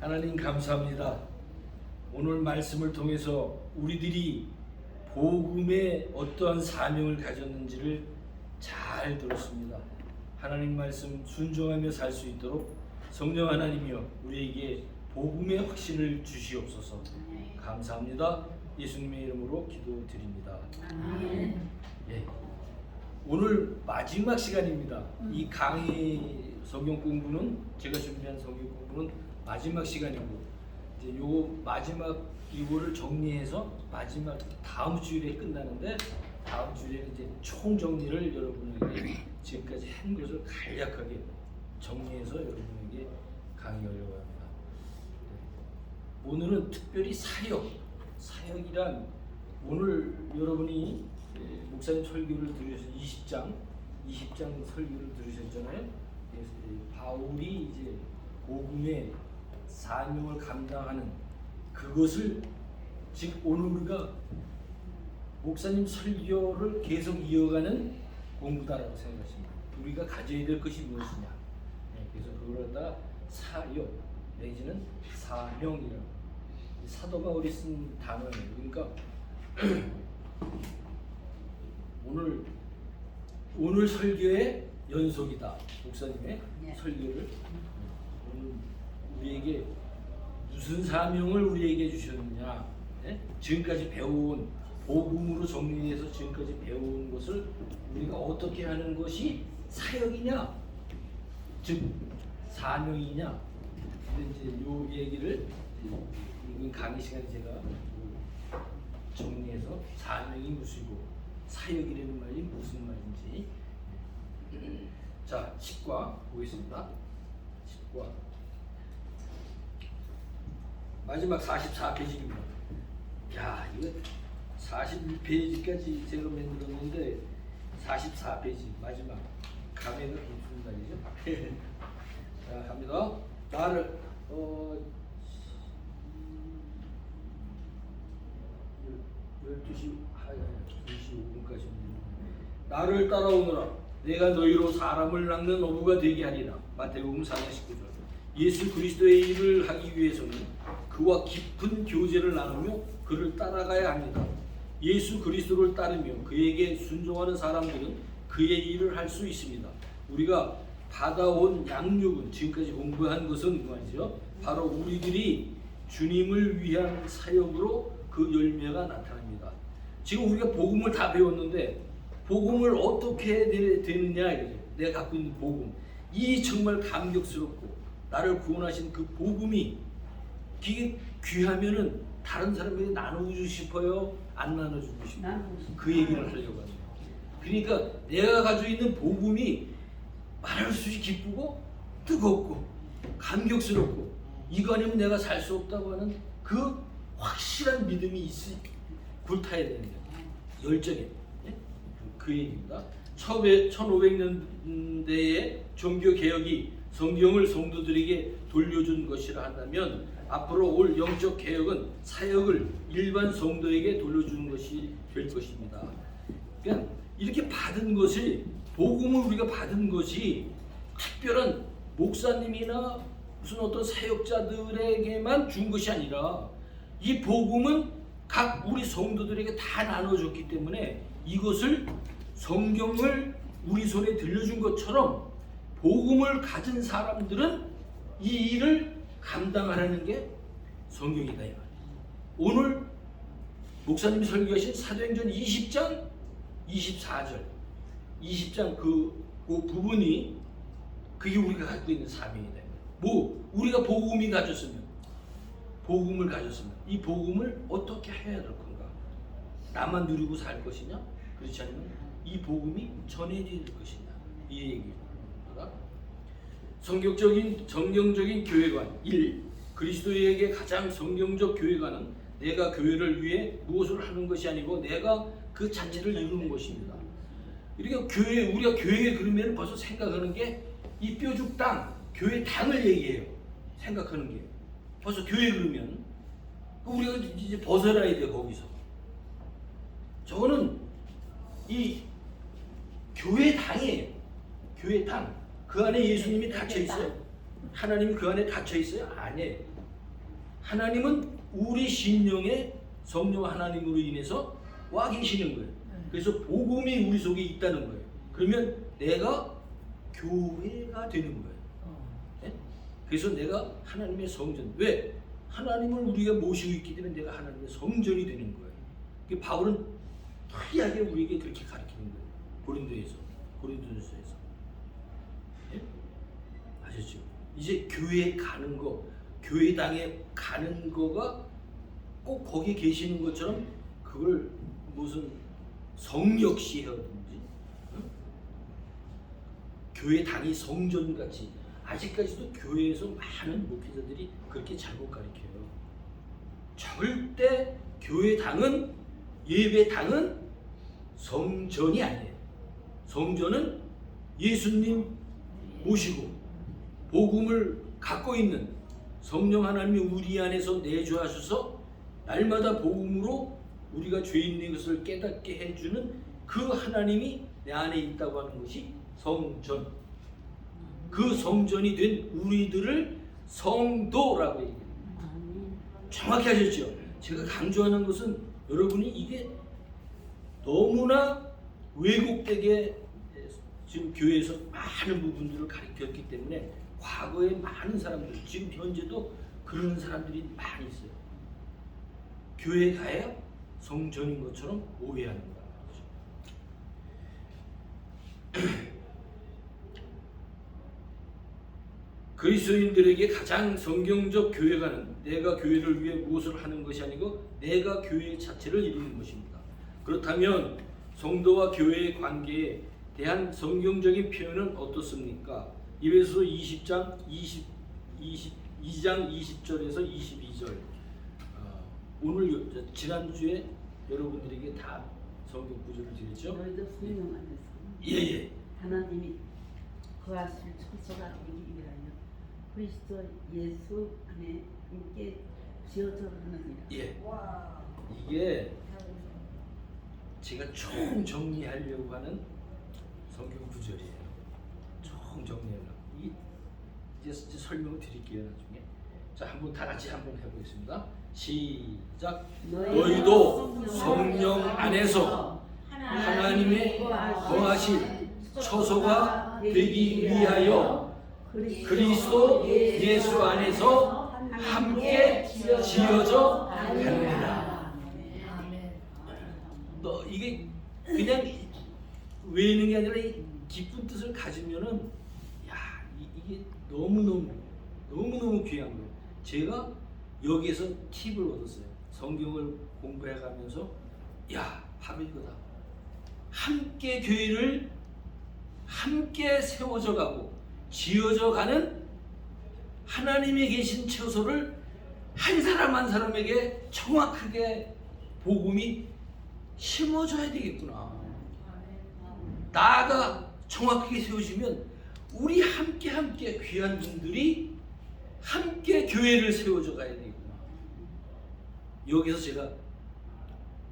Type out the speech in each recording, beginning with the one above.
하나님 감사합니다. 오늘 말씀을 통해서 우리들이 복음의 어떠한 사명을 가졌는지를 잘 들었습니다. 하나님 말씀 순종하며 살 수 있도록 성령 하나님이여 우리에게 복음의 확신을 주시옵소서. 감사합니다. 예수님의 이름으로 기도드립니다. 예. 오늘 마지막 시간입니다. 이 강의 성경 공부는 제가 준비한 성경 공부는 마지막 시간이고 이제 요 마지막 이거를 정리해서 마지막 다음 주일에 끝나는데 다음 주일에 이제 총 정리를 여러분에게 지금까지 한 것을 간략하게 정리해서 여러분에게 강의하려고 합니다. 오늘은 특별히 사역이란 오늘 여러분이 목사님 설교를 들으셔서 20장 설교를 들으셨잖아요. 그래서 바울이 이제 복음의 사명을 감당하는 그것을 지금 오늘 우리가 목사님 설교를 계속 이어가는 공부다라고 생각하십니다. 우리가 가져야 될 것이 무엇이냐. 그래서 그걸 갖다가 사역 내지는 사명이라고. 사도 바울이 쓴 단어예요. 그러니까 오늘 설교의 연속이다. 목사님의 설교를 오늘 우리에게 무슨 사명을 우리에게 주셨느냐, 지금까지 배워온 복음으로 정리해서 지금까지 배워온 것을 우리가 어떻게 하는 것이 사역이냐, 즉 사명이냐. 근데 이제 요 얘기를 이번 강의 시간에 제가 정리해서 사명이 무엇이고 사역이라는 말이 무슨 말인지. 자, 10과 보겠습니다. 10과 마지막 44페이지입니다. 야, 이거 41페이지까지 제가 만들었는데 44페이지 마지막 감회가 깊습니다. 이죠? 자, 갑니다. 나를 12시 25분까지 나를 따라오너라. 내가 너희로 사람을 낚는 어부가 되게 하리라. 마태복음 4장 19절. 예수 그리스도의 일을 하기 위해서는 그와 깊은 교제를 나누며 그를 따라가야 합니다. 예수 그리스도를 따르며 그에게 순종하는 사람들은 그의 일을 할 수 있습니다. 우리가 받아온 양육은 지금까지 공부한 것은 말이죠. 바로 우리들이 주님을 위한 사역으로 그 열매가 나타납니다. 지금 우리가 복음을 다 배웠는데 복음을 어떻게 되느냐 이거죠. 내가 갖고 있는 복음, 이 정말 감격스럽고 나를 구원하신 그 복음이 귀하면은 다른 사람에게 나누고 싶어요? 안 나눠주고 싶어요? 그 얘기를 하려고 합니다. 그러니까 내가 가지고 있는 복음이 말할 수 없이 기쁘고 뜨겁고 감격스럽고 이거 아니면 내가 살 수 없다고 하는 그 확실한 믿음이 불타야 되는 거예요. 열정에. 그 얘기입니다. 1500년대에 종교개혁이 성경을 성도들에게 돌려준 것이라 한다면 앞으로 올 영적 개혁은 사역을 일반 성도에게 돌려주는 것이 될 것입니다. 그러니까 이렇게 받은 것이, 복음을 우리가 받은 것이 특별한 목사님이나 무슨 어떤 사역자들에게만 준 것이 아니라 이 복음은 각 우리 성도들에게 다 나눠줬기 때문에 이것을 성경을 우리 손에 들려준 것처럼 복음을 가진 사람들은 이 일을 감당하라는 게 성경이다 이 말이에요. 오늘 목사님이 설교하신 사도행전 20장 24절 20장 그 부분이 그게 우리가 갖고 있는 사명이다. 우리가 복음을 가졌으면 이 복음을 어떻게 해야 될 건가? 나만 누리고 살 것이냐? 그렇지 않으면 이 복음이 전해질 것이냐? 이 얘기입니다. 성경적인 교회관 1. 그리스도에게 가장 성경적 교회관은 내가 교회를 위해 무엇을 하는 것이 아니고 내가 그 자체를 이루는 것입니다. 그러니까 우리가 교회에 그러면 벌써 생각하는 게 이 뾰죽 땅, 교회 당을 얘기해요. 생각하는 게 벌써 교회 그러면 우리가 이제 벗어나야 돼. 거기서 저거는 이 교회 당이에요. 교회 당. 그 안에 예수님이 갇혀 있어요. 하나님이 그 안에 갇혀 있어요? 아니에요. 하나님은 우리 심령에 성령 하나님으로 인해서 와 계시는 거예요. 그래서 복음이 우리 속에 있다는 거예요. 그러면 내가 교회가 되는 거예요. 네? 그래서 내가 하나님의 성전. 왜? 하나님을 우리가 모시고 있기 때문에 내가 하나님의 성전이 되는 거예요. 바울은 특이하게 우리에게 그렇게 가르치는 거예요. 고린도전서에서. 네? 아셨죠? 이제 교회에 가는 거, 교회당에 가는 거가 꼭 거기 계시는 것처럼 그걸 무슨 성역시하든지 교회당이 성전같이 아직까지도 교회에서 많은 목회자들이 그렇게 잘못 가르쳐요. 절대 교회당은 예배당은 성전이 아니에요. 성전은 예수님 모시고 복음을 갖고 있는 성령 하나님이 우리 안에서 내주하셔서 날마다 복음으로 우리가 죄 있는 것을 깨닫게 해주는 그 하나님이 내 안에 있다고 하는 것이 성전. 그 성전이 된 우리들을 성도라고 얘기해요. 정확히 하셨죠? 제가 강조하는 것은 여러분이 이게 너무나 왜곡되게 지금 교회에서 많은 부분들을 가르쳤기 때문에 과거에 많은 사람들, 지금 현재도 그런 사람들이 많이 있어요. 교회에 가야 성전인 것처럼 오해하는 거죠. 그리스도인들에게 가장 성경적 교회가는 내가 교회를 위해 무엇을 하는 것이 아니고 내가 교회 자체를 이루는 것입니다. 그렇다면 성도와 교회의 관계에 대한 성경적인 표현은 어떻습니까? 에베소서 20장 22장 20절에서 22절. 오늘 지난주에 여러분들에게 다 성경 구절을 드렸죠? 너희도 성령 안에서 예예. 하나님이 거하실 처소가 되기 위하여 그리스도 예수 안에 함께 지어져 가느니라. 예. 이게 제가 총 정리하려고 하는 성경 구절이에요. 총 정리하려고. 이제 설명을 드릴게요 나중에. 자, 한번 다 같이 한번 해보겠습니다. 시작. 너희도 성령 안에서 하나님의 거하실 처소가 되기 위하여 그리스도 예수 안에서 함께 지어져 가느니라. 너 이게 그냥 외우는 게 아니라 이 깊은 뜻을 가지면은 야 이게 너무너무 귀한 거예요. 제가 여기에서 팁을 얻었어요. 성경을 공부해가면서 야 바로 이거다. 함께 교회를 함께 세워져 가고 지어져 가는 하나님이 계신 처소를 한 사람 한 사람에게 정확하게 복음이 심어줘야 되겠구나. 나가 정확하게 세워지면 우리 함께 귀한 분들이 함께 교회를 세워져 가야 되겠구나. 여기서 제가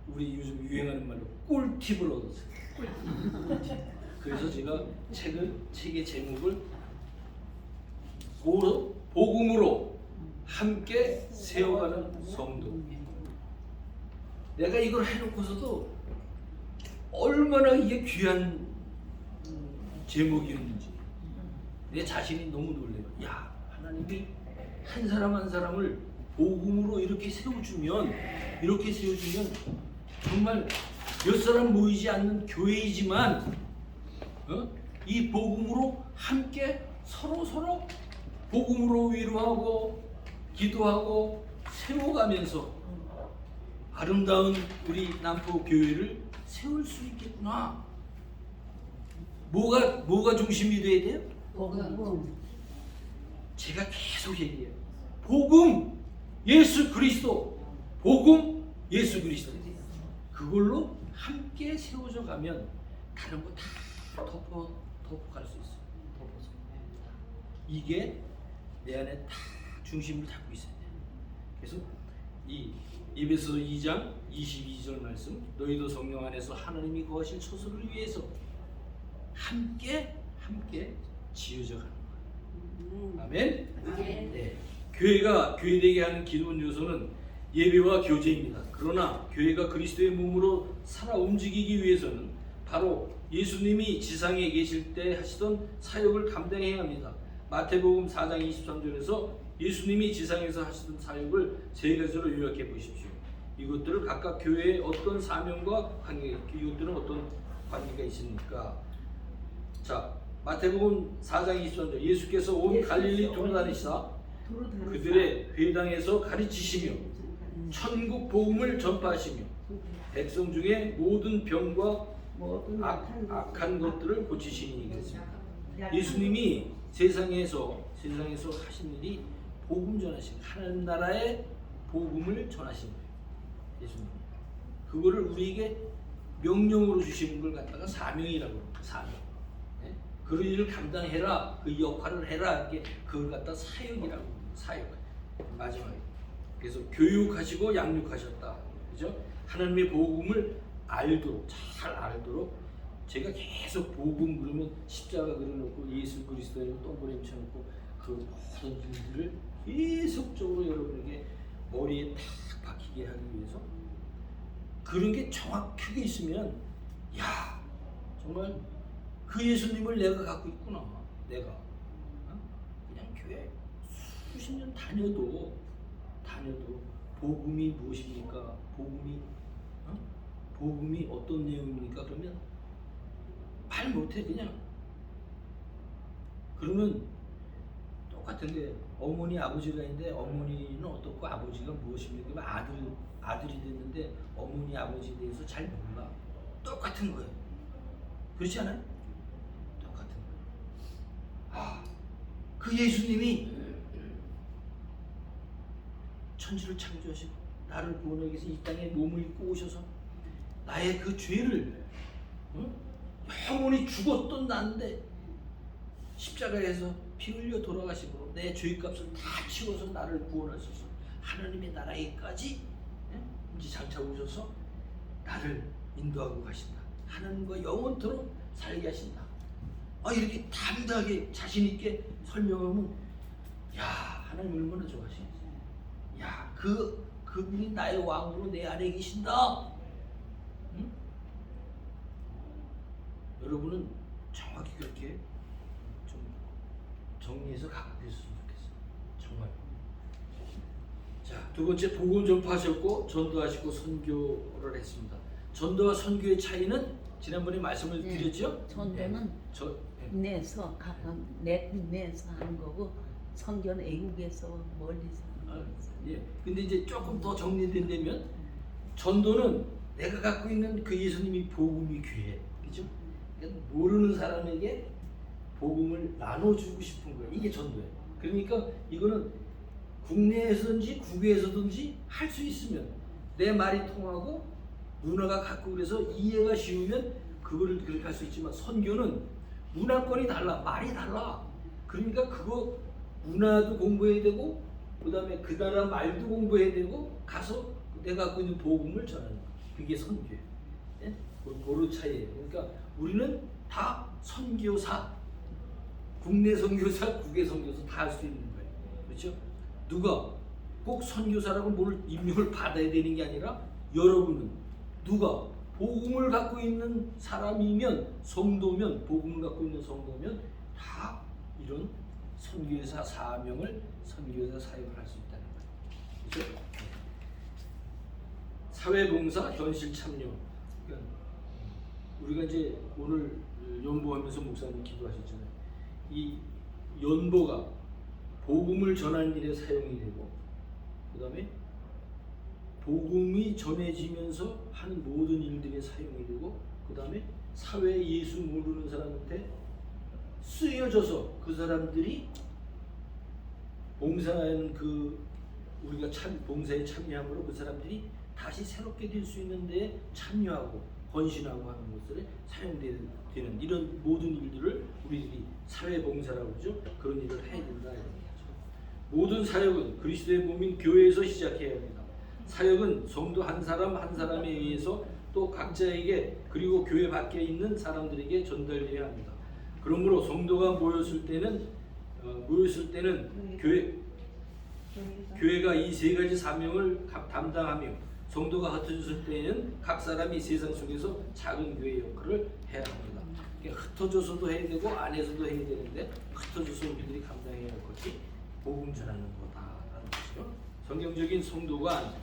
우리 요즘 유행하는 말로 꿀팁을 얻었어요. 꿀팁. 그래서 제가 책의 제목을 복음으로 함께 세워가는 성도. 내가 이걸 해놓고서도 얼마나 이게 귀한 제목이었는지 내 자신이 너무 놀래요. 야, 하나님이 한 사람 한 사람을 복음으로 이렇게 세워주면 정말 몇 사람 모이지 않는 교회이지만 이 복음으로 함께 서로 복음으로 위로하고 기도하고 세워가면서 아름다운 우리 남포 교회를 세울 수 있겠구나. 뭐가 중심이 돼야 돼요? 복음. 제가 계속 얘기해요. 복음, 예수 그리스도. 복음, 예수 그리스도. 그걸로 함께 세워져 가면 다른 거 다 덮어갈 수 있어요. 덮어서. 이게 내 안에 다 중심을 잡고 있어야 돼요. 그래서 이 에베소서 2장 22절 말씀, 너희도 성령 안에서 하나님이 거하실 처소를 위해서 함께 지어져 가는 거예요. 아멘. 아멘. 네, 교회가 교회되게 하는 기본 요소는 예배와 교제입니다. 그러나 교회가 그리스도의 몸으로 살아 움직이기 위해서는 바로 예수님이 지상에 계실 때 하시던 사역을 감당해야 합니다. 마태복음 4장 23절에서 예수님이 지상에서 하시던 사역을 세 가지로 요약해 보십시오. 이것들을 각각 교회의 어떤 사명과 관계, 이것들은 어떤 관계가 있습니까? 자, 마태복음 4장 23절 예수께서 온 갈릴리 돌아다니시다 그들의 회당에서 가르치시며 천국 복음을 전파하시며 백성 중에 모든 병과 악한 것들을 고치시니 그랬습니다. 예수님이 세상에서 하신 일이 복음 전하신 하나님 나라의 복음을 전하신 거예요. 예수님 그거를 우리에게 명령으로 주시는 걸 갖다가 사명이라고 합니다. 사명. 네? 그 일을 감당해라, 그 역할을 해라, 이게 그걸 갖다 사역이라고 합니다. 사역. 마지막에 그래서 교육하시고 양육하셨다. 그죠? 하나님의 복음을 잘 알도록 제가 계속 복음 그러면 십자가 그려놓고 예수 그리스도를 동그라미 쳐놓고 그 모든 일들을 계속적으로 여러분에게 머리에 탁 박히게 하기 위해서 그런 게 정확하게 있으면 야 정말 그 예수님을 내가 갖고 있구나. 내가 그냥 교회 수십 년 다녀도 복음이 무엇입니까? 복음이 어떤 내용입니까? 그러면 말 못해 그냥. 그러면 똑같은 게 어머니 아버지가 있는데 어머니는 어떻고 아버지가 무엇입니까? 아들이 됐는데 어머니 아버지에 대해서 잘 몰라. 똑같은 거예요. 그렇지 않아요? 똑같은 거예요. 그 예수님이 천지를 창조하시고 나를 구원하기 위해서 이 땅에 몸을 입고 오셔서 나의 그 죄를 영원히 죽었던 나인데 십자가에서 피 흘려 돌아가시고 내 죄값을 다 치워서 나를 구원하셔서 하나님의 나라에까지 이제 장차 오셔서 나를 인도하고 가신다. 하나님과 영원토록 살게 하신다. 이렇게 담대하게 자신 있게 설명하면 야 하나님 얼마나 좋아하시겠어요. 야 그분이 나의 왕으로 내 안에 계신다. 응? 여러분은 정확히 그렇게 좀 정리해서 갖고 있었으면 좋겠어요. 정말. 자, 두 번째 복음 전파하셨고 전도하시고 선교를 했습니다. 전도와 선교의 차이는 지난번에 말씀을 드렸죠? 전도는 국내에서 각각 내 국내에서 하는 거고 선교는 애국에서 멀리서 하는 거죠. 예. 근데 이제 조금 더 정리된다면 전도는 내가 갖고 있는 그 예수님이 복음이 귀해. 그죠? 그러니까 모르는 사람에게 복음을 나눠주고 싶은 거예요. 이게 전도예요. 그러니까 이거는 국내에서든지 국외에서든지 할 수 있으면 내 말이 통하고 문화가 갖고 그래서 이해가 쉬우면 그거를 그렇게 할 수 있지만 선교는 문화권이 달라, 말이 달라. 그러니까 그거 문화도 공부해야 되고 그 다음에 그 나라 말도 공부해야 되고 가서 내가 갖고 있는 복음을 전하는 거. 그게 선교예요. 예? 그런 차이예요. 그러니까 우리는 다 선교사, 국내 선교사, 국외 선교사 다 할 수 있는 거예요. 그렇죠? 누가 꼭 선교사라고 뭘 임명을 받아야 되는 게 아니라 여러분은 누가 복음을 갖고 있는 사람이면 성도면 복음을 갖고 있는 성도면 다 이런 선교사 사명을 선교사 사역을 할 수 있다는 거예요. 그렇죠? 사회봉사, 현실 참여. 그러니까 우리가 이제 오늘 연보하면서 목사님 기도하셨잖아요. 이 연보가 복음을 전하는 일에 사용이 되고, 그 다음에 복음이 전해지면서 하는 모든 일들에 사용이 되고, 그 다음에 사회에 예수 모르는 사람한테 쓰여져서 그 사람들이 봉사하는 우리가 봉사에 참여함으로 그 사람들이 다시 새롭게 될 수 있는 데에 참여하고 헌신하고 하는 것들에 사용되는 이런 모든 일들을 우리들이 사회봉사라고 그러죠. 그런 일을 해야 된다. 모든 사역은 그리스도의 몸인 교회에서 시작해야 합니다. 사역은 성도 한 사람 한 사람에 의해서 또 각자에게 그리고 교회 밖에 있는 사람들에게 전달되어야 합니다. 그러므로 성도가 모였을 때는 교회 교회가 이 세 가지 사명을 담당하며 성도가 흩어졌을 때에는 각 사람이 세상 속에서 작은 교회 역할을 해야 합니다. 그러니까 흩어져서도 해야 되고 안에서도 해야 되는데 흩어져서 우리들이 감당해야 할 것이 복음 전하는 거다라는 것이죠. 성경적인 성도가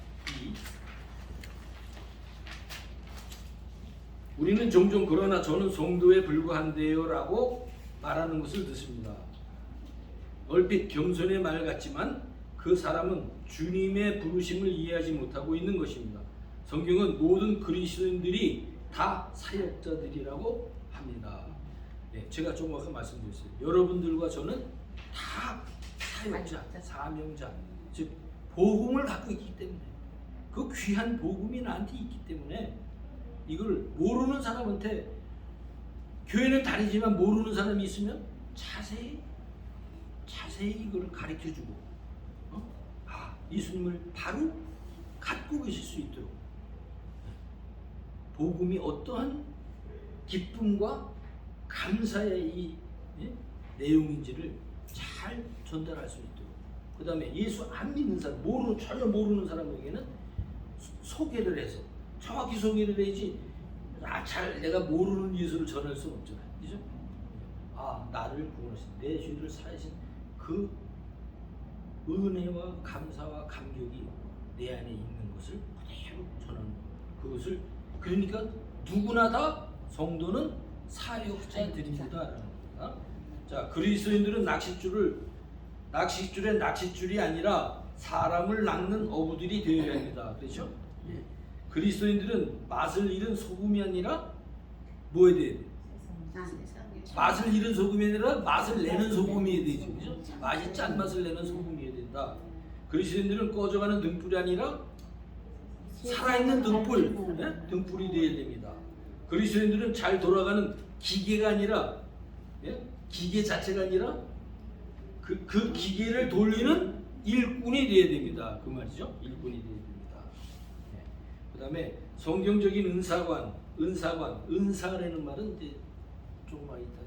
우리는 종종 그러나 저는 성도에 불과한데요라고 말하는 것을 듣습니다. 얼핏 겸손의 말 같지만 그 사람은 주님의 부르심을 이해하지 못하고 있는 것입니다. 성경은 모든 그리스도인들이 다 사역자들이라고 합니다. 네, 제가 조금 아까 말씀드렸어요. 여러분들과 저는 다 사역자, 사명자, 즉 복음을 갖고 있기 때문에 그 귀한 복음이 나한테 있기 때문에 이걸 모르는 사람한테 교회는 다니지만 모르는 사람이 있으면 자세히 이걸 가르쳐주고 예수님을 바로 갖고 계실 수 있도록 복음이 어떠한 기쁨과 감사의 이 내용인지를 잘 전달할 수 있도록 그 다음에 예수 안 믿는 사람 전혀 모르는 사람에게는 소개를 해서 정확히 소개를 해야지 내가 모르는 예수를 전할 수는 없잖아요. 그죠? 나를 구원하신 내 죄를 사하신 그 은혜와 감사와 감격이 내 안에 있는 것을 그대로 전하는 그것을 그러니까 누구나 다 성도는 사역자들입니다라는 겁니다. 자, 그리스도인들은 낚싯줄의 낚싯줄이 아니라 사람을 낚는 어부들이 되어야 합니다. 그렇죠? 그리스도인들은 맛을 잃은 소금이 아니라 뭐에 대해 맛을 잃은 소금이 아니라 맛을 내는 소금이 되죠. 그죠? 맛이 짠 맛을 내는 소금이 된다. 그리스도인들은 꺼져가는 등불이 아니라 살아있는 등불이 되어야 됩니다. 그리스도인들은 잘 돌아가는 기계가 아니라 기계 자체가 아니라 그 기계를 돌리는 일꾼이 되어야 됩니다. 그 말이죠. 일꾼이 되어야 됩니다. 그 다음에 성경적인 은사라는 말은 이제 조금만 이따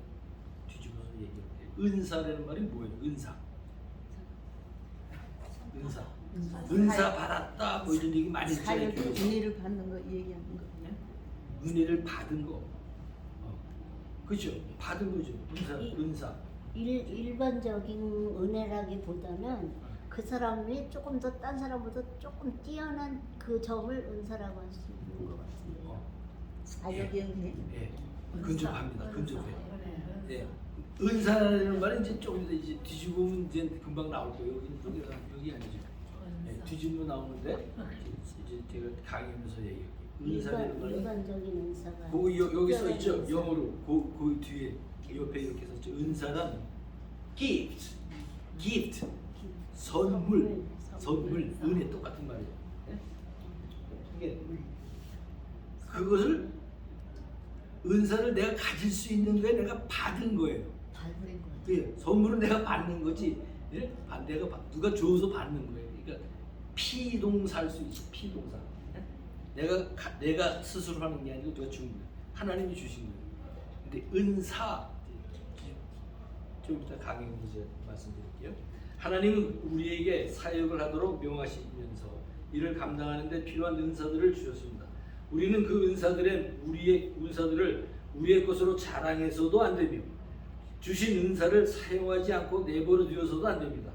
뒤집어서 얘기할게요. 은사라는 말이 뭐예요? 은사 받았다 뭐 이런 얘기 많이 듣잖아요. 은혜를 받는 거 얘기하는 거. 은혜를 받은 거. 그렇죠. 받은 거죠. 은사. 일반적인 은혜라기보다는 그 사람이 조금 더 딴 사람보다 조금 뛰어난 그 점을 은사라고 할 수 있는 것 같은데요. 사역의 은혜. 근접합니다. 근접해. 네. 은사라는 말은 이제 조금 더 이제 뒤집으면 이제 금방 나올 거예요. 여기 아니죠. 뒤집으면 나오는데 이제 제가 강의하면서 얘기할게요. 은사라는 말은 일반적인 은사가. 여기 써 있죠. 영어로 그 뒤에 옆에 이렇게 썼죠. 은사란 gift, 선물, 은혜 똑같은 말이에요. 이게 그것을 은사를 내가 가질 수 있는 거에 내가 받은 거예요. 받은 거예요. 선물은 내가 받는 거지. 누가 줘서 받는 거예요. 그러니까 피동사할 수 있어. 피동사. 내가 스스로 하는 게 아니고 누가 준 거예요. 하나님이 주신 거예요. 근데 은사 좀 이따 강의에서 말씀드릴게요. 하나님은 우리에게 사역을 하도록 명하시면서 이를 감당하는 데 필요한 은사들을 주셨습니다. 우리는 그 우리의 은사들을 우리의 것으로 자랑해서도 안 되며 주신 은사를 사용하지 않고 내버려 두어서도 안 됩니다.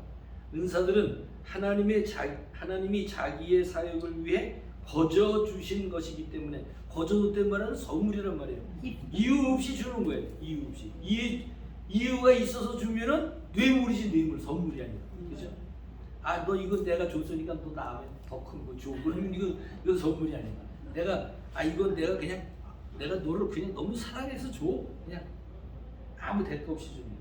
은사들은 하나님이 자기의 사역을 위해 거저 주신 것이기 때문에 거저줬단 말은 선물이란 말이에요. 이유 없이 주는 거예요. 이유 없이. 이유가 있어서 주면은 뇌물이지 뇌물. 선물이 아니라. 그죠? 너 이거 내가 줬으니까 너 다음에 더 큰 거 줘. 그러면 이건 선물이 아니야. 이건 내가 너를 그냥 너무 사랑해서 줘. 그냥 아무 대가 없이 줍니다.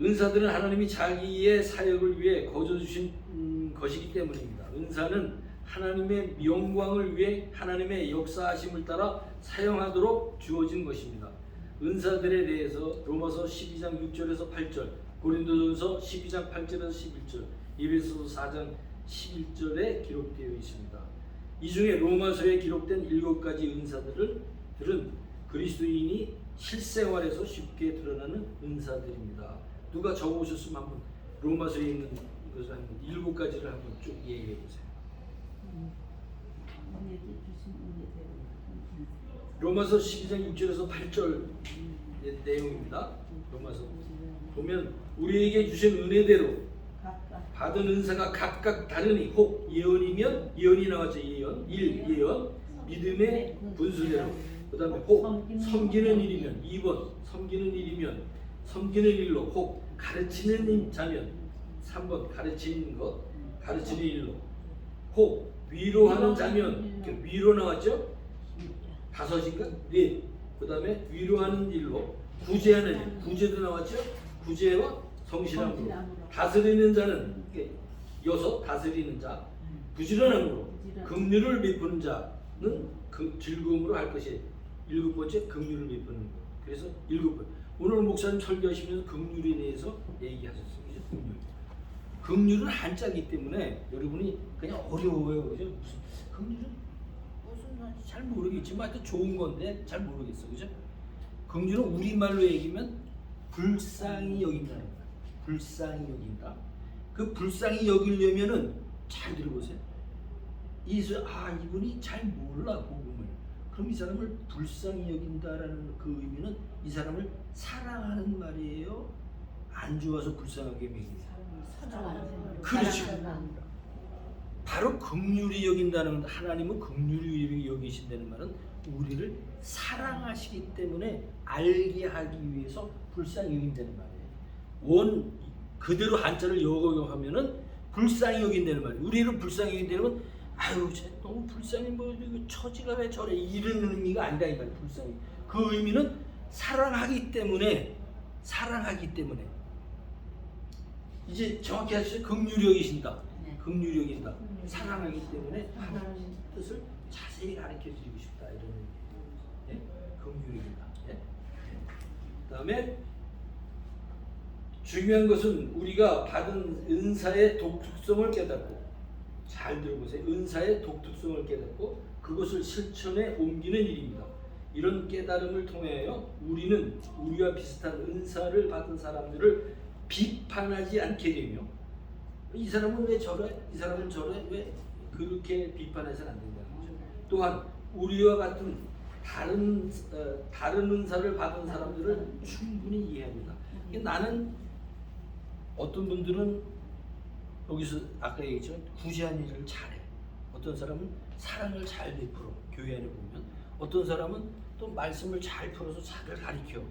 은사들은 하나님이 자기의 사역을 위해 거저 주신 것이기 때문입니다. 은사는 하나님의 영광을 위해 하나님의 역사하심을 따라 사용하도록 주어진 것입니다. 은사들에 대해서 로마서 12장 6절에서 8절, 고린도전서 12장 8절에서 11절, 에베소서 4장 11절에 기록되어 있습니다. 이 중에 로마서에 기록된 7가지 은사들은 그리스도인이 실생활에서 쉽게 드러나는 은사들입니다. 누가 적어오셨으면 한번 로마서에 있는 것을 한번 7가지를 한번 쭉 얘기해 보세요. 로마서 12장 6절에서 8절 내용입니다. 로마서 보면 우리에게 주신 은혜대로 받은 은사가 각각 다르니 혹 예언이면 예언이 나왔죠. 예언 1 예언 믿음의 분수대로 그 다음에 혹 섬기는 일이면 2번 섬기는 일이면 섬기는 일로 혹 가르치는 자면 3번 가르치는 것 가르치는 일로 혹 위로하는 자면 위로 나왔죠. 5인가? 네. 그 다음에 위로하는 일로 구제하는 일 구제도 나왔죠. 구제와 성실함으로 다스리는 자는 6 다스리는 자 부지런함으로 긍휼을 베푸는 자는 그 즐거움으로 할 것이 7번째 긍휼을 베푸는 것. 그래서 7번 오늘 목사님 설교하시면서 긍휼에 대해서 얘기하셨어요. 그죠? 긍휼은 한자이기 때문에 여러분이 그냥 어려워요. 그죠? 무슨 긍휼은 무슨 잘 모르겠지만 하여튼 좋은 건데 잘 모르겠어. 그죠? 긍휼은 우리말로 얘기하면 불쌍히 여긴다는 거야. 불쌍히 여긴다. 그 불쌍히 여기려면은 잘 들어보세요. 이분이 잘 몰라 복음을. 그럼 이 사람을 불쌍히 여긴다라는 그 의미는 이 사람을 사랑하는 말이에요. 안 좋아서 불쌍하게 여긴다. 그렇죠. 바로 긍휼히 여긴다는 하나님은 긍휼히 여기신다는 말은 우리를 사랑하시기 때문에 알게 하기 위해서 불쌍히 여긴다는 말이에요. 원 그대로 한자를 역어하면은 불쌍히 여긴다는 말이에요. 우리를 불쌍히 여긴다는 아유 쟤 너무 불쌍히 뭐 처지가 왜 저래 이런 의미가 아니라 이 말이에요. 불쌍히 그 의미는 사랑하기 때문에 이제 정확히 하시죠. 긍휼히 여기신다. 긍휼히 여긴다. 사랑하기 때문에 하나님의 뜻을 자세히 가르쳐 드리고 싶다 이런 의미예요. 예? 긍휼히 여긴다. 예? 그다음에 중요한 것은 우리가 받은 은사의 독특성을 깨닫고 잘 들어보세요. 은사의 독특성을 깨닫고 그것을 실천에 옮기는 일입니다. 이런 깨달음을 통하여 우리는 우리와 비슷한 은사를 받은 사람들을 비판하지 않게 되며 이 사람은 왜 저래? 이 사람은 저래? 왜 그렇게 비판해서는 안 된다는 거죠. 또한 우리와 같은 다른 은사를 받은 사람들을 충분히 이해합니다. 나는 어떤 분들은 여기서 아까 얘기했지만 구제하는 일을 잘해. 어떤 사람은 사랑을 잘 베풀어. 교회 안에 보면 어떤 사람은 또 말씀을 잘 풀어서 잘 가르쳐.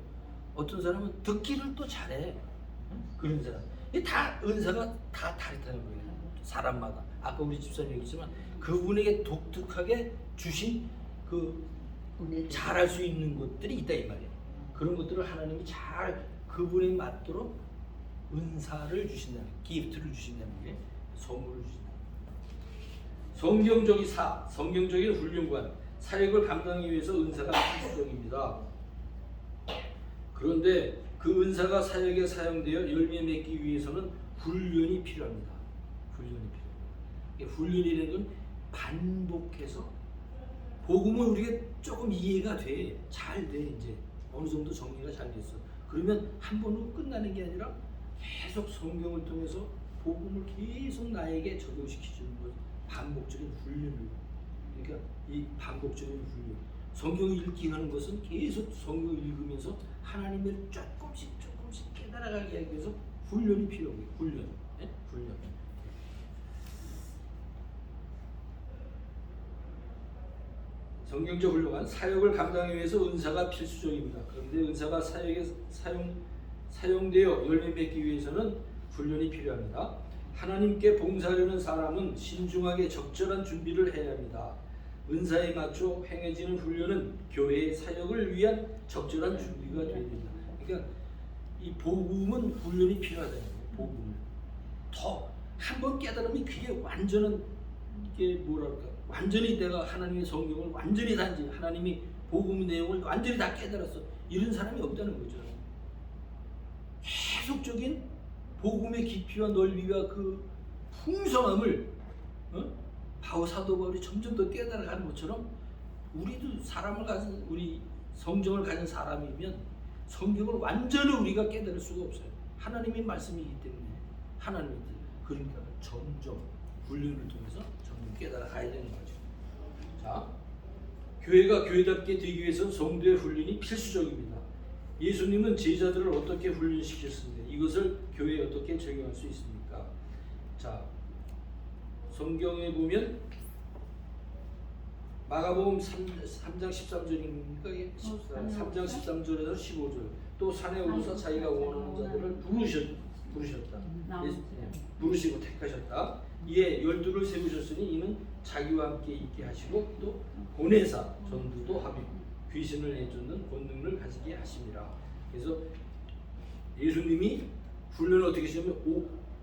어떤 사람은 듣기를 또 잘해. 그런 사람. 이게 다 은사가 다 다르다는 거예요. 사람마다. 아까 우리 집사님 얘기했지만 그분에게 독특하게 주신 그 잘할 수 있는 것들이 있다 이 말이에요. 그런 것들을 하나님이 잘 그분에 맞도록 은사를 주신다는 기프트를 주신다는 게 선물을 주신다. 성경적인 훈련관 사역을 감당하기 위해서 은사가 필수적입니다. 그런데 그 은사가 사역에 사용되어 열매 맺기 위해서는 훈련이 필요합니다. 훈련이라는 건 반복해서 복음은 우리가 조금 이해가 돼. 잘 돼. 이제 어느 정도 정리가 잘 됐어. 그러면 한 번으로 끝나는 게 아니라 계속 성경을 통해서 복음을 계속 나에게 적용시켜주는 것, 반복적인 훈련을. 그러니까 이 반복적인 훈련. 성경 읽기 하는 것은 계속 성경 읽으면서 하나님을 조금씩 깨달아가게 하기 위해서 훈련이 필요해요. 훈련. 성경적 훈련은 사역을 감당하기 위해서 은사가 필수적입니다. 그런데 은사가 사역에 사용되어 열매 맺기 위해서는 훈련이 필요합니다. 하나님께 봉사하려는 사람은 신중하게 적절한 준비를 해야 합니다. 은사에 맞춰 행해지는 훈련은 교회의 사역을 위한 적절한 준비가 되어야 됩니다. 그러니까 이 복음은 훈련이 필요하다는 거예요. 복음을 더 한 번 깨달으면 그게 완전한 이게 뭐랄까 완전히 내가 하나님의 성경을 완전히 단지 하나님이 복음 내용을 완전히 다 깨달았어 이런 사람이 없다는 거죠. 계속적인 복음의 깊이와 넓이와 그 풍성함을 바울 사도 바울이 점점 더 깨달아가는 것처럼 우리도 사람을 가진 우리 성경을 가진 사람이면 성경을 완전히 우리가 깨달을 수가 없어요. 하나님의 말씀이기 때문에 하나님의 뜻. 그러니까 점점 훈련을 통해서 점점 깨달아가야 되는 거죠. 자, 교회가 교회답게 되기 위해서는 성도의 훈련이 필수적입니다. 예수님은 제자들을 어떻게 훈련시켰습니까? 이것을 교회에 어떻게 적용할 수 있습니까? 자, 성경에 보면 마가복음 3장 13절입니까? 3장 13절에서 15절. 또 산에 오르사 자기가 원하는 자들을 부르셨다. 부르시고 택하셨다. 이에 12를 세우셨으니 이는 자기와 함께 있게 하시고 또 보내사 전도도 하며 귀신을 내쫓는 권능을 가지게 하심이라. 그래서 예수님이 훈련을 어떻게 하시냐면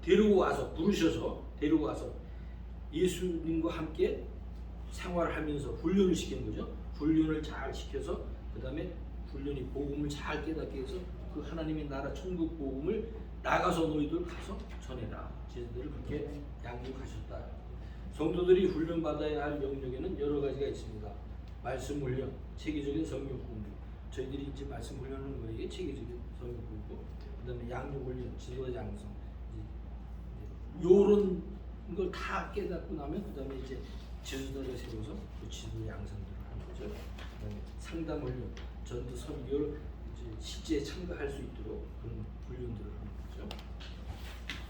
데리고 와서 부르셔서 데리고 와서 예수님과 함께 생활을 하면서 훈련을 시키는 거죠. 훈련을 잘 시켜서 그 다음에 훈련이 복음을 잘 깨닫게 해서 그 하나님의 나라 천국 복음을 나가서 너희들 가서 전해라. 제자들을 그렇게 양육하셨다. 성도들이 훈련받아야 할 영역에는 여러 가지가 있습니다. 말씀 훈련, 체계적인 성경 공부. 저희들이 이제 말씀 훈련하는 거에 체계적인 성경 공부. 그 다음에 양육 훈련, 지도자 양성. 요런 걸 다 깨닫고 나면 그 다음에 이제 지도자를 세워서 그 지도 양성들을 하는 거죠. 그 다음에 상담 훈련, 전도 설교를 이제 실제 참가할 수 있도록 그런 훈련들을 하는 거죠.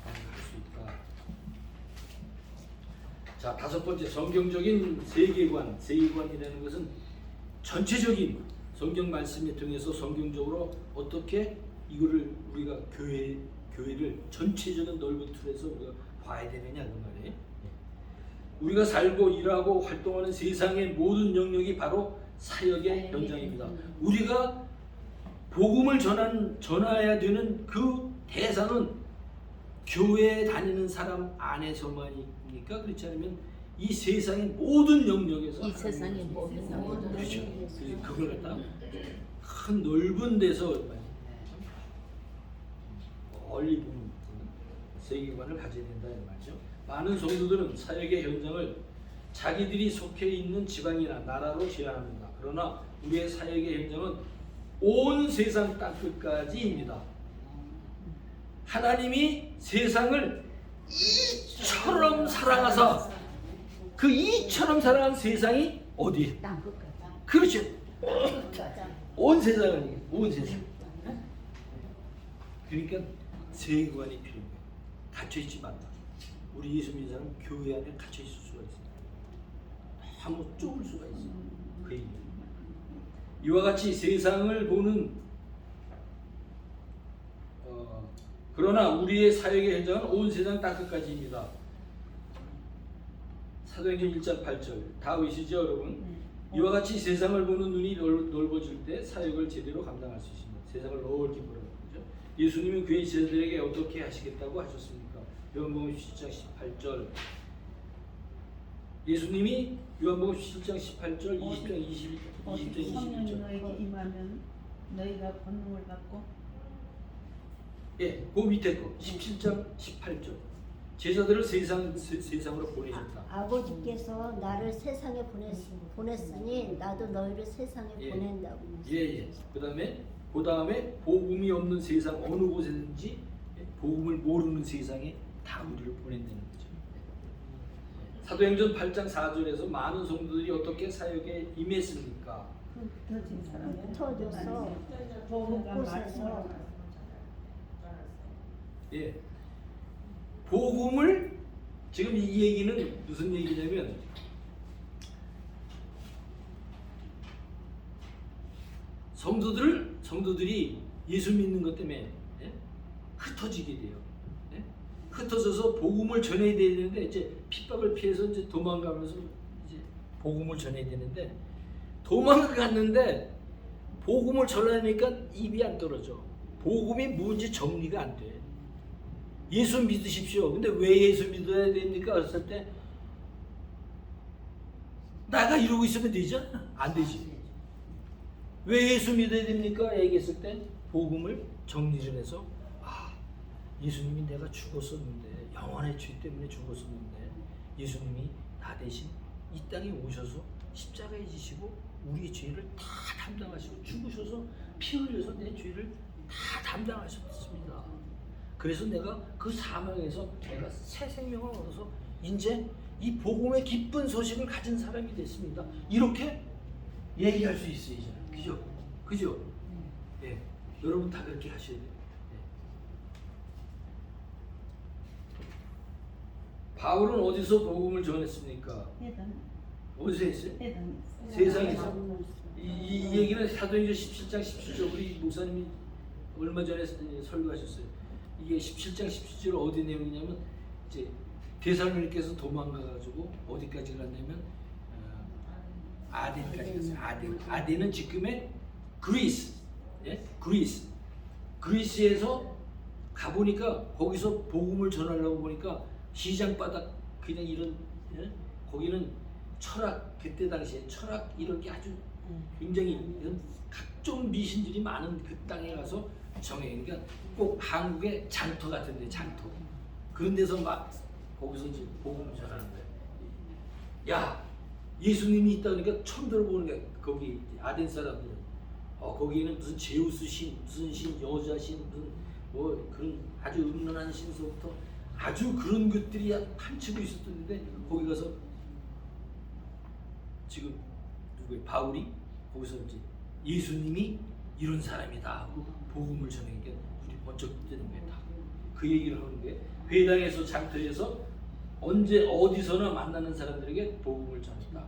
할 수 있다. 자, 다섯 번째, 성경적인 세계관. 세계관이라는 것은 전체적인 성경 말씀을 통해서 성경적으로 어떻게 이거를 우리가 교회를 전체적인 넓은 틀에서 우리가 봐야 되느냐 그 말이에요. 우리가 살고 일하고 활동하는 세상의 모든 영역이 바로 사역의 현장입니다. 우리가 복음을 전해야 되는 그 대상은 교회에 다니는 사람 안에서만입니까? 그렇지 않으면 이 세상의 모든 영역에서 이 세상의 모든 영역에서 그렇죠. 그걸 갖다 큰 넓은 데서 멀리 보는 세계관을 가져야 된다 이 말이죠. 많은 성도들은 사역의 현장을 자기들이 속해 있는 지방이나 나라로 제한합니다. 그러나 우리의 사역의 현장은 온 세상 땅끝까지입니다. 하나님이 세상을 이처럼 사랑하사 그 이처럼 사랑한 세상이 어디에? 땅끝까지. 그렇죠. 온 세상을 온 세상. 그러니까 세계관이 필요해요. 갇혀 있지 말라. 우리 예수 믿는 사람 교회 안에 갇혀 있을 수가 있습니다. 너무 좁을 수가 있어요. 그 얘기. 이와 같이 세상을 보는 그러나 우리의 사역의 현장은 온 세상 땅끝까지입니다. 사도행전 1장 8절 다 보이시죠 여러분? 이와 같이 세상을 보는 눈이 넓어질 때 사역을 제대로 감당할 수 있습니다. 세상을 넓게 보라는 거죠. 예수님은 그의 제자들에게 어떻게 하시겠다고 하셨습니까? 요한복음 7장 18절 예수님이 요한복음 7장 18절 20장 20장 성령이 21절 너에게 임하면 너희가 권능을 받고 예, 그 밑에 거 17장 18절 제자들을 세상으로 보내셨다. 아버지께서 나를 세상에 보냈으니 나도 너희를 세상에 예. 보낸다고. 예. 그 다음에 복음이 없는 세상 어느 곳에든지 복음을 모르는 세상에 다 우리를 보낸다는 거죠. 사도행전 8장 4절에서 많은 성도들이 어떻게 사역에 임했습니까? 흩어진 사람이 흩어져서 곳곳에서 예. 복음을 지금 이 얘기는 무슨 얘기냐면 성도들이 예수 믿는 것 때문에 흩어지게 돼요. 흩어져서 복음을 전해야 되는데 이제 핍박을 피해서 이제 도망가면서 이제 복음을 전해야 되는데 도망갔는데 복음을 전하니까 입이 안 떨어져. 복음이 뭔지 정리가 안 돼. 예수 믿으십시오. 근데 왜 예수 믿어야 됩니까? 했을 때 나가 이러고 있으면 되죠? 안 되지. 왜 예수 믿어야 됩니까? 얘기했을 때 복음을 정리를 해서 예수님이 내가 죽었었는데 영원의 죄 때문에 죽었었는데 예수님이 나 대신 이 땅에 오셔서 십자가에 지시고 우리의 죄를 다 담당하시고 죽으셔서 피 흘려서 내 죄를 다 담당하셨습니다. 그래서 내가 그 사망에서 내가 새 생명을 얻어서 이제 이 복음의 기쁜 소식을 가진 사람이 됐습니다. 이렇게 얘기할 수 있어요. 이제. 그죠? 그죠? 예. 여러분 다 그렇게 하셔야 돼요. 예. 바울은 어디서 복음을 전했습니까? 해당 어디서 했어요? 해당 세상에서. 이 얘기는 사도행전 17장 17절 우리 목사님이 얼마 전에 설교하셨어요. 이게 17장 17절 어디 내용이냐면 이제 데살로니께서 도망가가지고 어디까지 갔냐면 아덴까지 갔어요. 아덴은 지금의 그리스, 예? 그리스에서 가보니까 거기서 복음을 전하려고 보니까 시장 바닥 그냥 이런, 예? 거기는 철학, 그때 당시에 철학 이런 게 아주 굉장히 이런 각종 미신들이 많은 그 땅에 가서 정해. 그러니까 꼭 한국의 장터 같은데, 장터 그런 데서 막 거기서 이제 복음 전하는 거예요. 야, 예수님이 있다 그러니까 처음 들어보는 게 거기 아덴 사람들은 거기에는 무슨 제우스 신, 무슨 신, 여자 신, 무슨 뭐 그런 아주 음란한 신서부터 아주 그런 것들이 판치고 있었는데 거기 가서 지금 누구예요? 바울이 거기서 이제 예수님이 이런 사람이다 하고 복음을 전하니까 눈이 번쩍 뜨는 거예요. 다. 그 얘기를 하는 게 회당에서 장터에서 언제 어디서나 만나는 사람들에게 복음을 전했다.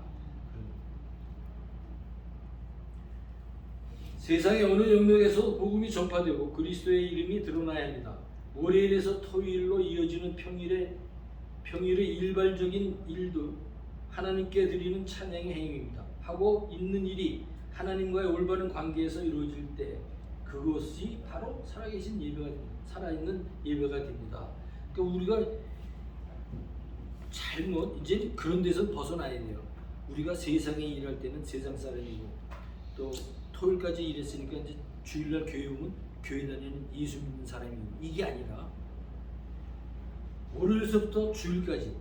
세상의 어느 영역에서 복음이 전파되고 그리스도의 이름이 드러나야 합니다. 월요일에서 토요일로 이어지는 평일의 일반적인 일도 하나님께 드리는 찬양의 행위입니다. 하고 있는 일이 하나님과의 올바른 관계에서 이루어질 때 그것이 바로 살아계신 예배가 됩니다. 살아있는 예배가 됩니다. 그러니까 우리가 이제 그런 데서 벗어나야 돼요. 우리가 세상에 일할 때는 세상 사람이고 또 토요일까지 일했으니까 이제 주일날 교회 오면 교회 다니는 예수 믿는 사람이고 이게 아니라 월요일서부터 주일까지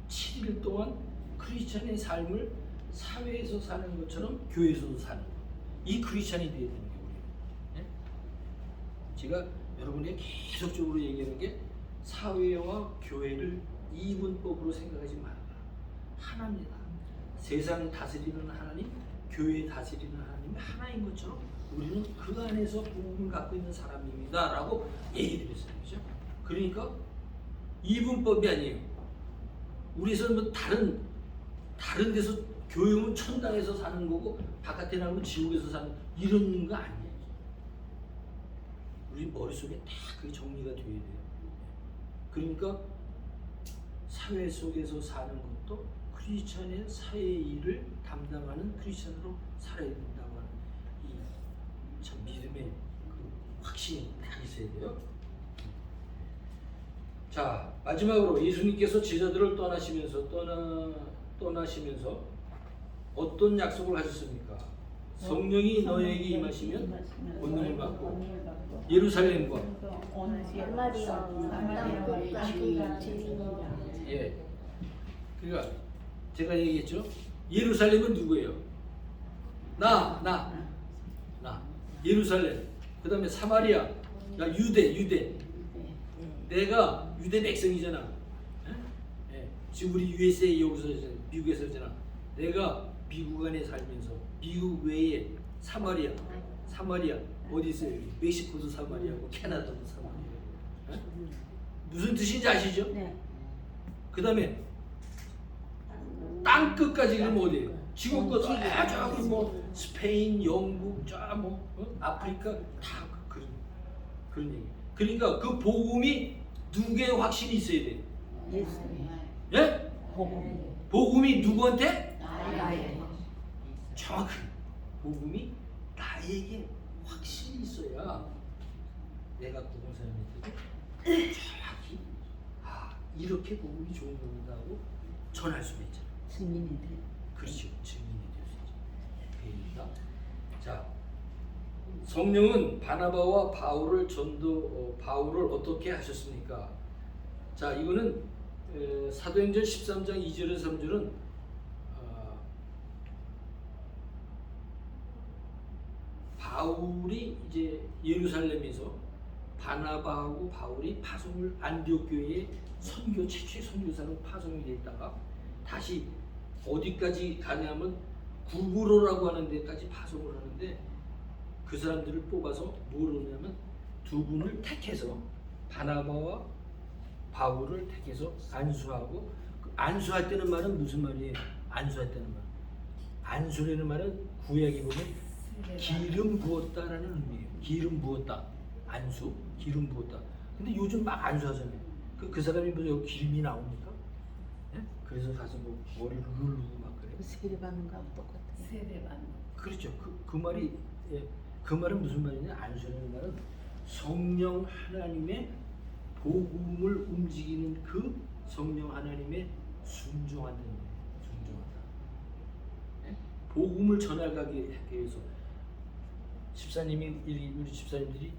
7일 동안 크리스찬의 삶을 사회에서 사는 것처럼 교회에서도 사는 거. 이 크리스찬이 되어야 되는 거예요. 네? 제가 여러분에게 계속적으로 얘기하는 게 사회와 교회를 이분법으로 생각하지 말아라. 하나입니다. 세상 다스리는 하나님, 교회 다스리는 하나님이 하나인 것처럼 우리는 그 안에서 복음을 갖고 있는 사람입니다. 라고 얘기를 했어요. 그죠? 그러니까 이분법이 아니에요. 우리에서는 뭐 다른 데서 교육은 천당에서 사는 거고 바깥에 나오면 지옥에서 사는 이런 거 아니에요. 우리 머릿속에 다 그게 정리가 돼야 돼요. 그러니까 사회 속에서 사는 것도 크리스찬의 사회의 일을 담당하는 크리스찬으로 살아야 된다고 하는 이 참 믿음의 그 확신이 딱 있어야 돼요. 자, 마지막으로 예수님께서 제자들을 떠나시면서 어떤 약속을 하셨습니까? 성령이 너에게 임하시면 권능을 받고 예루살렘과 말이야 땅 끝까지 주인이라. 예, 그러니까 제가 얘기했죠. 예루살렘은 누구예요? 나 예루살렘. 그 다음에 사마리아, 나 유대. 내가 유대 백성이잖아. 예? 지금 우리 USA 여기서 미국에서잖아. 내가 미국 안에 살면서 미국 외에 사마리아 어디 있어요? 멕시코도 사마리아고 캐나다도 사마리아. 예? 무슨 뜻인지 아시죠? 네. 그 다음에 땅 끝까지 그러면 어디예요? 지구 끝 저기 뭐 스페인, 영국, 아프리카 다 그런 얘기. 그러니까 그 복음이 누구의 확신이 있어야 돼? 예수. 예? 복음. 복음이 누구한테? 나에게. 정확히 복음이 나에게 확신이 있어야 내가 복음 사람한테 정확히 이렇게 복음이 좋은 겁니다 하고 전할 수가 있잖아. 증인이 돼. 그렇죠. 증인이 될 수 있죠. 그러니까 자, 성령은 바나바와 바울을 어떻게 하셨습니까? 자, 이거는 사도행전 13장 2절에서 3절은 바울이 이제 예루살렘에서 바나바하고 바울이 파송을 안디옥 교회에 선교 최초의 선교사로 파송이 됐다가 다시 어디까지 가냐면 구브로라고 하는 데까지 파송을 하는데 그 사람들을 뽑아서 뭐로 하냐면 두 분을 택해서 바나바와 바울을 택해서 안수하고 그 안수할 때는 말은 무슨 말이에요? 안수할 때는 말. 안수라는 말은 구약에 보면 기름 부었다라는 의미예요. 기름 부었다. 안수, 기름 부었다. 근데 요즘 막 안수하잖아요. 그 사람이 뭐 여기 기름이 나옵니까? 예? 그래서 가서 뭐 머리를 누르고 막 그래요. 세례받는 거하고 똑같아요. 세례받는. 그렇죠. 그 말이 예, 그 말은 무슨 말이냐? 안수라는 말은 성령 하나님의 복음을 움직이는 그 성령 하나님의 순종한다는 거예요. 순종한다. 예? 복음을 전하기 위해서 집사님이 우리 집사님들이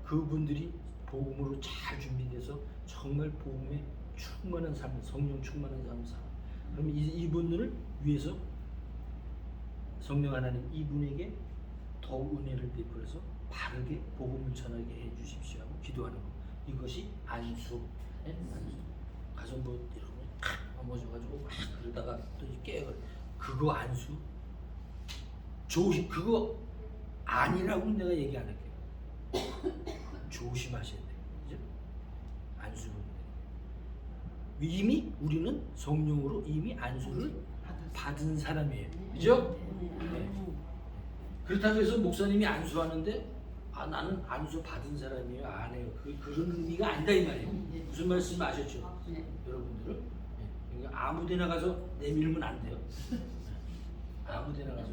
그분들이 복음으로 잘 준비돼서 정말 복음에 충만한 삶, 성령 충만한 삶을 살아. 그럼 이분들을 위해서 성령 하나님 이분에게 더 은혜를 베풀어서 바르게 복음을 전하게 해 주십시오 하고 기도하는 거. 이것이 안수. 예? 안수. 가서 뭐 이러고 넘어져가지고 막 그러다가 또 깨어. 그거 안수. 그거 아니라고 내가 얘기 안 할게요. 조심하셔야 돼요. 그죠? 안수를. 이미 우리는 성령으로 이미 안수를 받은 사람이에요. 그죠? 네. 그렇다고 해서 목사님이 안수하는데 나는 안수 받은 사람이에요. 안 해요. 그런 의미가 아니다 이 말이에요. 무슨 말씀 아셨죠? 여러분들은? 네. 그러니까 아무 데나 가서 내밀면 안 돼요. 아무 데나 가서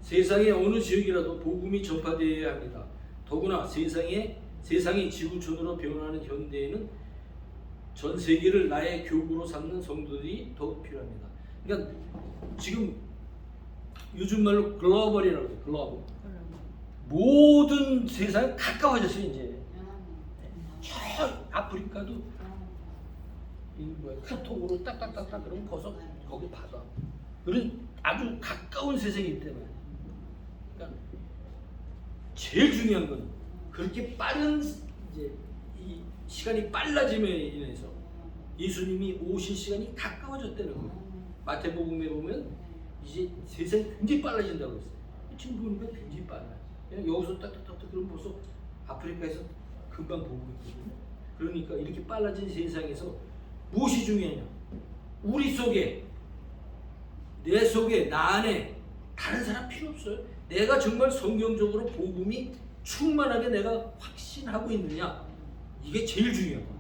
세상의 어느 지역이라도 복음이 전파되어야 합니다. 더구나 세상이 지구촌으로 변화하는 현대에는 전 세계를 나의 교구로 삼는 성도들이 더욱 필요합니다. 그러니까 지금 요즘 말로 글로벌이라고 해요. 글로벌. 모든 세상이 가까워졌어요 이제. 저 아프리카도 이 뭐야 카톡으로 딱딱딱딱 그러면 벌써 거기 받아. 그런 아주 가까운 세상이기 때문에. 그러니까 제일 중요한 건 그렇게 빠른 이제 이 시간이 빨라짐에 인해서 예수님이 오실 시간이 가까워졌다는 거예요. 마태복음에 보면 이제 세상이 굉장히 빨라진다고 했어요. 지금 보니까 굉장히 빨라요. 그냥 여기서 딱딱딱딱 그러면 벌써 아프리카에서 금방 보고 있거든요. 그러니까 이렇게 빨라진 세상에서 무엇이 중요하냐? 우리 속에 내 속에 나 안에 다른 사람 필요 없어요. 내가 정말 성경적으로 복음이 충만하게 내가 확신하고 있느냐? 이게 제일 중요한 거예요.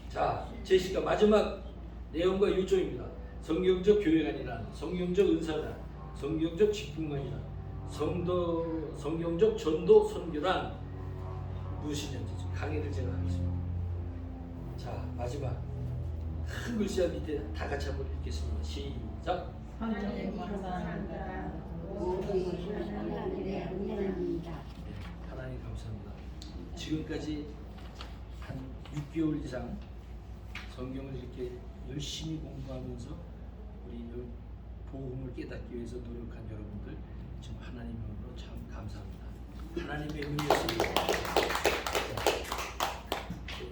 자, 제시카 마지막 내용과 요점입니다. 성경적 교회관이란, 성경적 은사란, 성경적 직분관이란, 성경적 전도 선교란 무엇이냐지 강의를 제가 하겠습니다. 자, 마지막 큰 글자 밑에 다 같이 한번 읽겠습니다. 시작. 하나님 감사합니다. 모든 것이 하나님의 은혜입니다. 하나님 감사합니다. 지금까지 한 6개월 이상 성경을 이렇게 열심히 공부하면서 우리 복음을 깨닫기 위해서 노력한 여러분들 지금 하나님으로 참 감사합니다. 하나님의 은혜였습니다.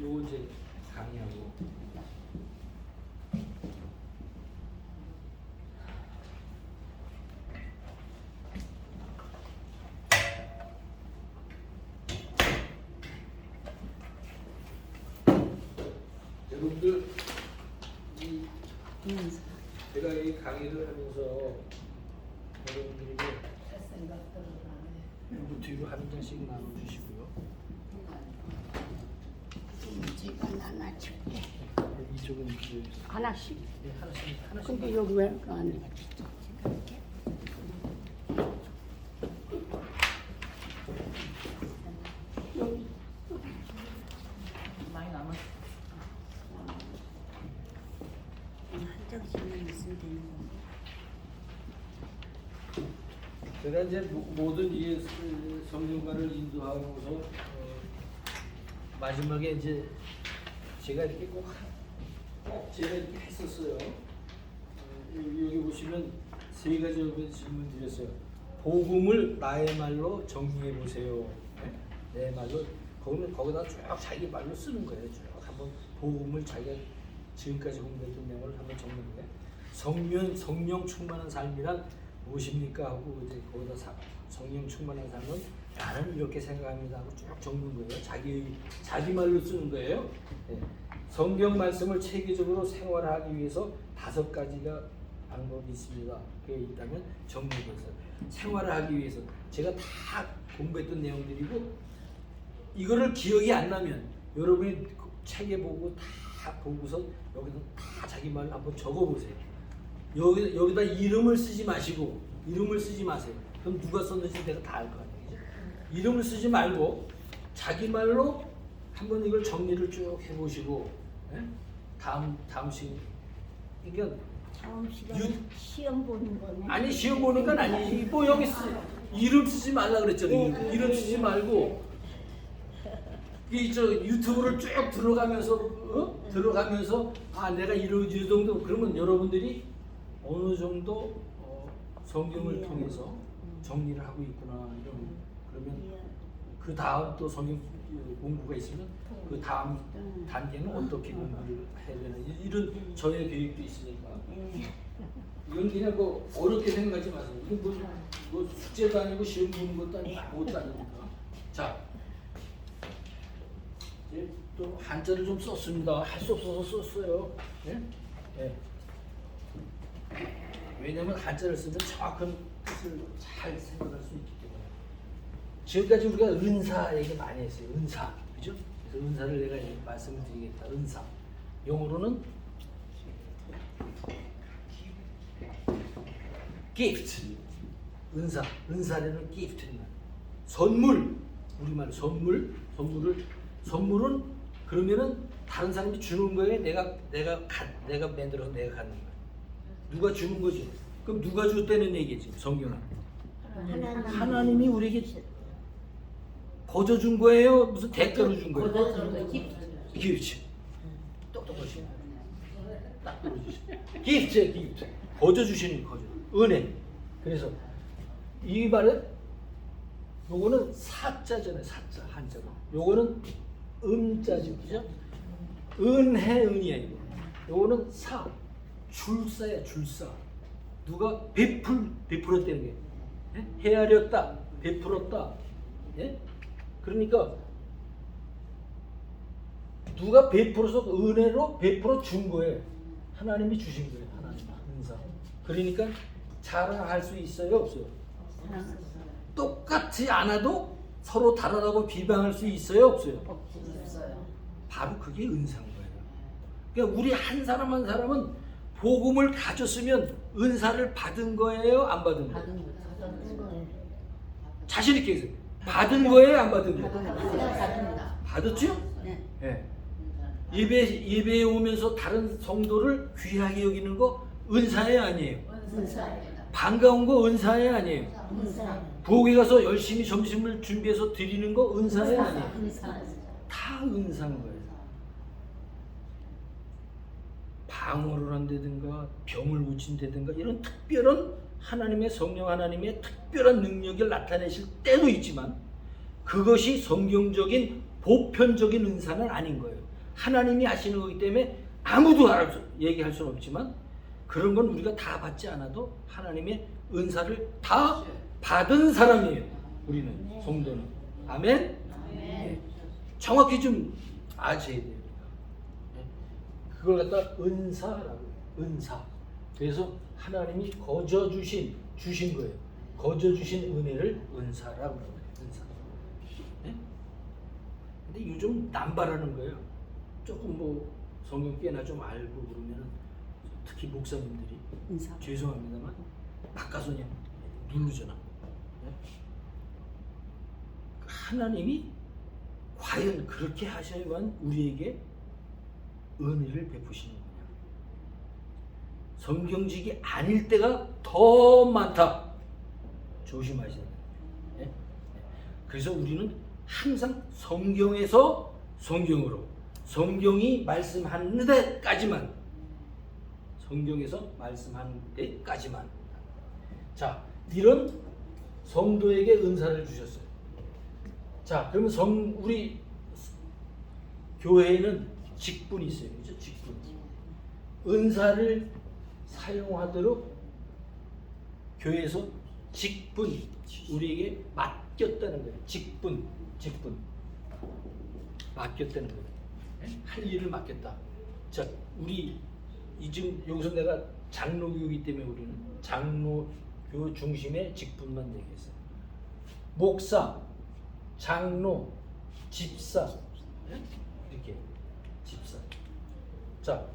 요거 이제 강의하고 여러분들 제가 이 강의를 하면서 여러분들에게 뒤로 한 장씩 나눠주시고요. 제가 나눠줄게. 이쪽은 이제 하나씩. 네, 하나씩. 근데 여기 왜 안 해? 여기 많이 남았어. 한 장씩만 있으면 되는 거. 제가 이제 모든 이 성경가를 인도하고서 마지막에 이제 제가 이렇게 꼭 제가 이렇게 했었어요. 여기 보시면 세 가지 질문 드렸어요. 복음을 나의 말로 정리해 보세요. 내 말로 거기다 쭉 자기 말로 쓰는 거예요. 쭉 한번 복음을 자기가 지금까지 공부했던 내용을 한번 적는 거예요. 성령 충만한 삶이란 무엇입니까 하고 이제 거기다 성령 충만한 삶은 나는 이렇게 생각합니다 하고 쭉 적는 거예요. 자기 말로 쓰는 거예요. 네. 성경 말씀을 체계적으로 생활하기 위해서 5가지가 방법이 있습니다. 그게 있다면 정리해서 생활을 하기 위해서 제가 다 공부했던 내용들이고 이거를 기억이 안 나면 여러분이 책에 보고 다 보고서 여기서 다 자기 말로 한번 적어보세요. 여기다 이름을 쓰지 마시고 이름을 쓰지 마세요. 그럼 누가 썼는지 내가 다 알 거 아니에요. 그죠? 이름을 쓰지 말고 자기 말로 한번 이걸 정리를 쭉 해보시고 다음 시간 그러니까 다음 시간에 시험 보는 거네. 아니 시험 보는 건 아니지. 뭐 여기 이름 쓰지 말라 그랬잖아요. 네, 이름 네, 쓰지 네. 말고 이 유튜브를 쭉 들어가면서 아 내가 이 정도 그러면 여러분들이 어느 정도 성경을 통해서 정리를 하고 있구나 그러면 그 다음 또 성경 공부가 있으면 그 다음 단계는 어떻게 공부를 해야 되나 이런 저의 계획도 있으니까 이건 그냥 뭐 어렵게 생각하지 마세요. 이건 뭐 숙제도 아니고 시험 보는 것도 아니고 아무것도 아니니까. 자, 이제 또 한자를 좀 썼습니다. 할 수 없어서 썼어요. 네? 네. 왜냐면 한자를 쓰면 정확한 뜻을 잘 생각할 수 있기 때문에. 지금까지 우리가 은사 얘기 많이 했어요. 은사, 그죠? 그래서 은사를 내가 말씀을 드리겠다. 은사. 영어로는 gift. 은사라는 gift입니다. 선물. 우리말 선물은 그러면은 다른 사람이 주는 거에 내가 만들어서 내가 갖는 거야. 누가 주는 거지? 그럼 누가 줬다는 얘기지? 성경은 하나님이 우리에게 거저 준 거예요? 무슨 대가로 준 거예요? 기프트. 똑똑하시. 딱 들어주시. 기프트. 거저 주시는 거저. 은혜. 그래서 이 말은 요거는 사자잖아요. 사자 한자로. 요거는 음자죠, 그죠? 은이야 이거. 요거는 줄사야 줄사. 누가 베풀었다는 게. 예? 헤아렸다, 베풀었다. 예? 그러니까 누가 베풀어서 은혜로 베풀어 준 거예요. 하나님이 주신 거예요. 하나님 은사. 그러니까 자랑할 수 있어요, 없어요? 똑같지 않아도 서로 다르다고 비방할 수 있어요, 없어요? 없어요. 바로 그게 은사인 거예요. 그러니까 우리 한 사람은 복음을 가졌으면 은사를 받은 거예요, 안 받은 거예요? 받은 거예요. 자신 있게 해서 받은 거예요, 안 받은 거예요? 받습니다. 받았죠? 네. 네. 예배에 오면서 다른 성도를 귀하게 여기는 거 은사예요, 아니에요? 은사예요. 반가운 거 은사예요, 아니에요? 은사예요. 부엌에 가서 열심히 점심을 준비해서 드리는 거 은사예요, 아니에요? 은사예요. 다 은사인 거예요. 방언을 한다든가 병을 고친다든가 이런 특별한 하나님의 성령 하나님의 특별한 능력을 나타내실 때도 있지만 그것이 성경적인 보편적인 은사는 아닌 거예요. 하나님이 하시는 거기 때문에 아무도 얘기할 수는 없지만 그런 건 우리가 다 받지 않아도 하나님의 은사를 다 받은 사람이에요. 우리는 성도는. 아멘? 네. 정확히 좀 아셔야 돼요. 네. 그걸 갖다 은사라고 해요. 은사. 그래서 하나님이 거저 주신 거예요. 거저 주신 은혜를 은사라고 해요. 은사. 네? 근데 요즘 남발하는 거예요. 조금 뭐 성경 꽤나 좀 알고 그러면은 특히 목사님들이 은사. 죄송합니다만 바꿔서 그냥 누르잖아. 네? 하나님이 과연 그렇게 하셔야만 우리에게 은혜를 베푸시는 거냐? 성경직이 아닐 때가 더 많다. 조심하셔야 돼요. 네? 그래서 우리는 항상 성경에서 성경으로 성경이 말씀하는 데까지만 성경에서 말씀하는 데까지만 자 이런 성도에게 은사를 주셨어요. 자, 그러면 우리 교회에는 직분이 있어요. 그죠? 직분. 은사를 사용하도록 교회에서 직분 우리에게 맡겼다는 거예요. 직분 맡겼다는 거예요. 할 일을 맡겼다. 자, 우리 지금 여기서 내가 장로교이기 때문에 우리는 장로교 중심의 직분만 얘기했어요. 목사, 장로, 집사, 이렇게 집사. 자,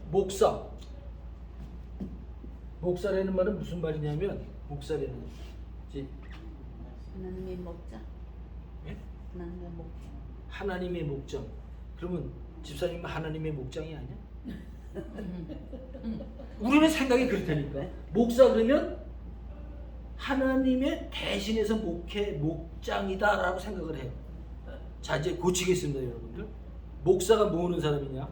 목사라는 말은 무슨 말이냐면 목사라는 이제 하나님의 목자. 예? 하나님의 목자. 하나님의 목장. 그러면 집사님은 하나님의 목장이 아니야? 우리는 생각이 그렇다니까. 목사 그러면 하나님의 대신해서 목장이다라고 생각을 해요. 자, 이제 고치겠습니다, 여러분들. 목사가 뭐 하는 사람이냐?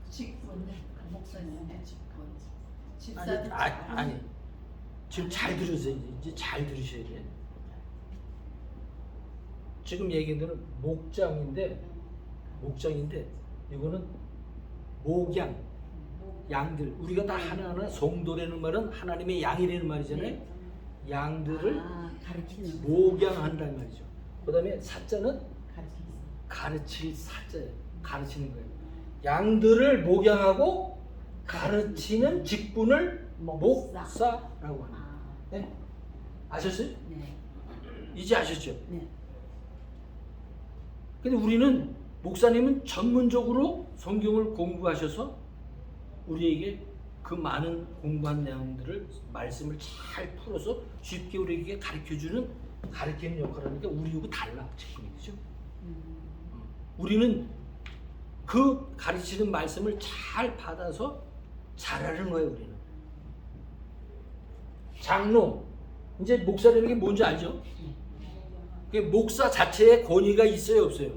직분. 목사님의 직분. 아니, 집사들. 아니. 지금 잘 들으세요. 이제 잘 들으셔야 돼. 지금 얘기한 거는 목장인데 이거는 목양, 양들. 우리가 다 하나하나 성도라는 말은 하나님의 양이라는 말이잖아요. 양들을 가르치는 목양한다는 말이죠. 그 다음에 사자는 가르치는 가르칠 사자예요. 가르치는 거예요. 양들을 목양하고 가르치는 직분을 목사라고 합니다. 네? 아셨어요? 네. 이제 아셨죠? 네. 근데 우리는 목사님은 전문적으로 성경을 공부하셔서 우리에게 그 많은 공부한 내용들을 말씀을 잘 풀어서 쉽게 우리에게 가르쳐주는 가르치는 역할을 하니까 우리하고 달라 직분이 그죠? 우리는 그 가르치는 말씀을 잘 받아서 잘하는 거예요. 우리는 장로 이제 목사라는 게 뭔지 알죠? 그 목사 자체의 권위가 있어요, 없어요?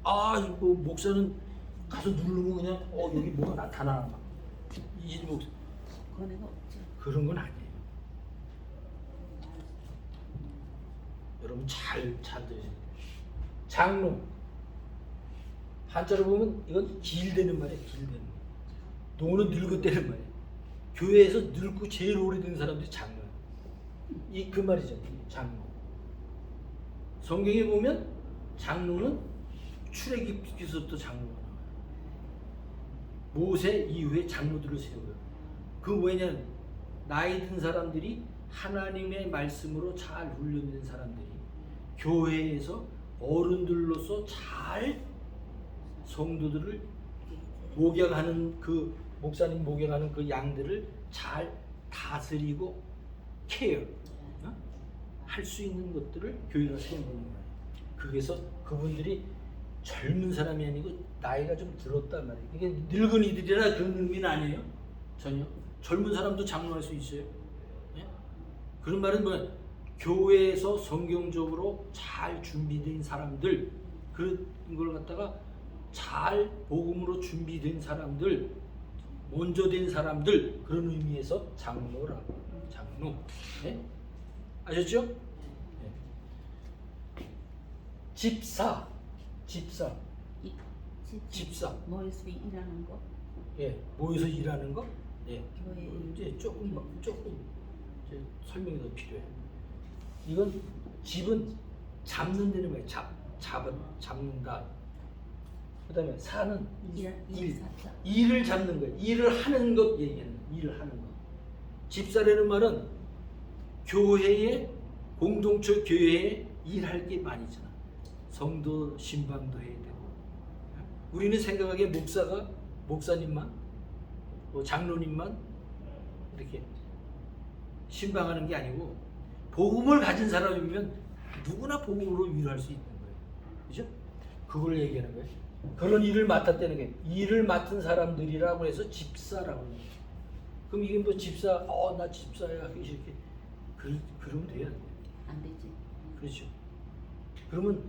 아, 이거 목사는 가서 누르면 그냥 여기 뭐가 나타나 막. 이 목사 권위가 없죠. 그런 건 아니에요. 여러분 잘 들으세요. 장로 한자로 보면 이건 길되는 말이에요. 길되는 말. 노는 늙었다는 말이에요. 교회에서 늙고 제일 오래된 사람들이 장로예요. 그 말이죠. 장로. 성경에 보면 장로는 출애굽기서부터 장로가 나와요. 모세 이후에 장로들을 세워요. 그 왜냐면 나이 든 사람들이 하나님의 말씀으로 잘 훈련된 사람들이 교회에서 어른들로서 잘 성도들을 목양하는 그 목사님 목양하는 그 양들을 잘 다스리고 케어 할 수 있는 것들을 교회가 세우는 거예요. 그래서 그분들이 젊은 사람이 아니고 나이가 좀 들었단 말이에요. 이게 늙은이들이라 그런 의미는 아니에요. 전혀. 젊은 사람도 장로할 수 있어요. 네? 그런 말은 뭐야? 교회에서 성경적으로 잘 준비된 사람들, 그런 걸 갖다가 잘 복음으로 준비된 사람들, 먼저 된 사람들, 그런 의미에서 장로라고. 장로. 네? 아셨죠? 네. 집사. 모여서 일하는 거. 예, 모여서 일하는 거. 예. 교회 이제 조금 이제 설명이 더 필요해. 이건 집은 잡는 데는 거예요. 잡는다. 그다음에 사는 일을 잡는 거예요. 일을 하는 것 얘기하는 일을 하는 거. 집사라는 말은 교회에 공동체 교회에 일할 게 많이 있잖아. 성도 신방도 해야 되고. 우리는 생각하기에 목사님만 장로님만 이렇게 신방하는 게 아니고 복음을 가진 사람이면 누구나 복음으로 위로할 수 있는 거예요. 그죠? 그걸 얘기하는 거예요. 그런 일을 맡았다는 게 일을 맡은 사람들이라고 해서 집사라고 해요. 그럼 이게 뭐 집사, 나 집사야 이렇게 그러면 돼요? 안 되지. 그렇죠. 그러면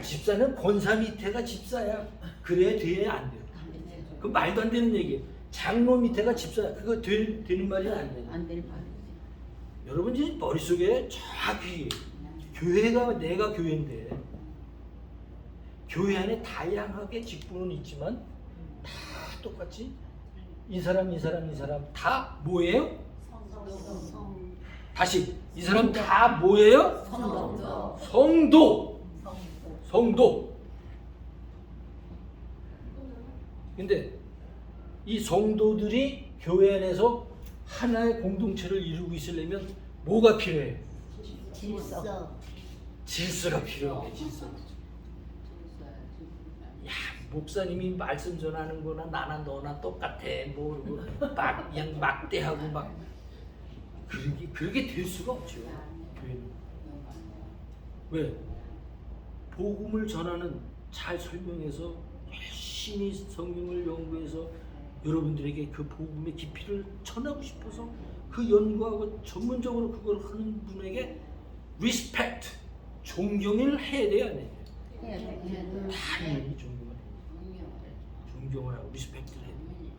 집사는 권사 밑에가 집사야. 그래야 돼야 안 돼요. 안 되지. 그 말도 안 되는 얘기예요. 장로 밑에가 집사야. 그거 되는 말이 안 돼요. 안 될 말이지. 여러분 이제 머릿속에 정확히 교회가 내가 교회인데 교회 안에 다양하게 직분은 있지만 다 똑같이 이 사람 다 뭐예요? 성. 다시 이 사람 다 뭐예요? 성도. 근데 이 성도들이 교회 안에서 하나의 공동체를 이루고 있으려면 뭐가 필요해요? 질서. 질서가 필요해요. 질서. 야, 목사님이 말씀 전하는 거나 나나 너나 똑같아. 막 그냥 막대하고 막 그렇게 될 수가 없죠. 교회는. 왜? 복음을 전하는 잘 설명해서 열심히 성경을 연구해서 여러분들에게 그 복음의 깊이를 전하고 싶어서 그 연구하고 전문적으로 그걸 하는 분에게 리스펙트, 존경을 해야 돼요, 안 해야 돼요? 당연히 존경을 하고 리스펙트를 해야 돼요.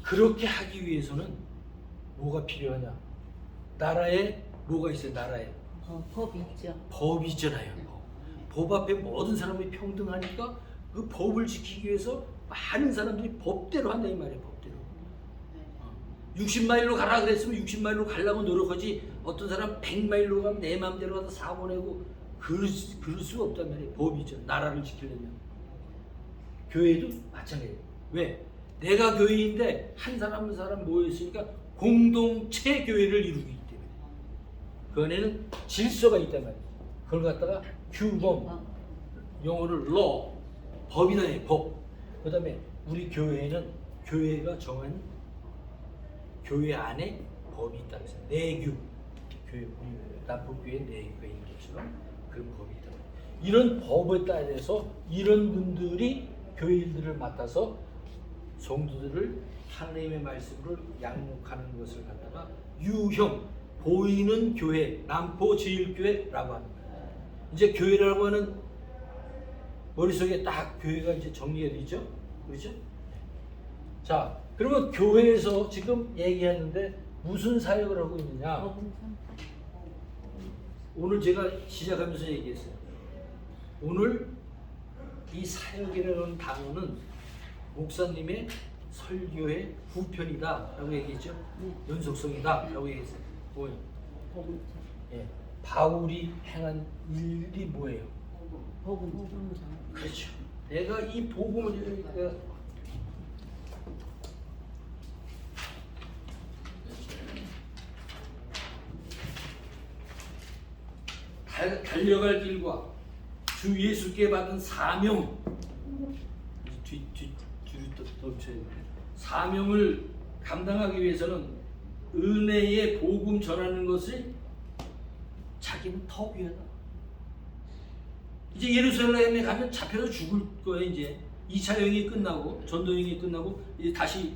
그렇게 하기 위해서는 뭐가 필요하냐? 나라에 뭐가 있어요? 나라에 법이 있죠. 법이 있잖아요. 법 앞에 모든 사람이 평등하니까 그 법을 지키기 위해서 많은 사람들이 법대로 한다 이 말이에요. 법대로. 60마일로 가라 그랬으면 60마일로 가려고 노력하지 어떤 사람 100마일로 가면 내 마음대로 가서 사고 내고 그럴 수가 없단 말이에요. 법이 있죠. 나라를 지키려면. 교회도 마찬가지예요. 왜? 내가 교회인데 한 사람 한 사람 모여있으니까 공동체 교회를 이루기 때문에 그 안에는 질서가 있단 말이에요. 그걸 갖다가 규범, 영어를 law, 법이다 해요. 법. 그 다음에 우리 교회는 교회가 정한 교회 안에 법이 있다 그래서 내규, 교회 남북교회 내규가 있는 것처럼 그런 법이 있다. 이런 법에 따라서 이런 분들이 교회 일들을 맡아서 성도들을 하나님의 말씀을 양육하는 것을 갖다가 유형 보이는 교회, 남포 제일교회라고 합니다. 이제 교회라고 하는 머릿속에 딱 교회가 이제 정리가 되죠? 그렇죠? 자, 그러면 교회에서 지금 얘기했는데 무슨 사역을 하고 있느냐? 오늘 제가 시작하면서 얘기했어요. 오늘 이 사역이라는 단어는 목사님의 설교의 후편이다 라고 얘기했죠? 연속성이다 라고 얘기했어요. 뭐예요? 예, 바울이 행한 일이 뭐예요? 복음. 그렇죠. 내가 이 복음을 달려갈 길과 주 예수께 받은 사명 뒤로 덮쳐야 돼. 사명을 감당하기 위해서는 은혜의 복음 전하는 것을 자기는 더 귀하다. 이제 예루살렘에 가면 잡혀서 죽을 거예요. 이제 2차 여행이 끝나고 전도 여행이 끝나고 이제 다시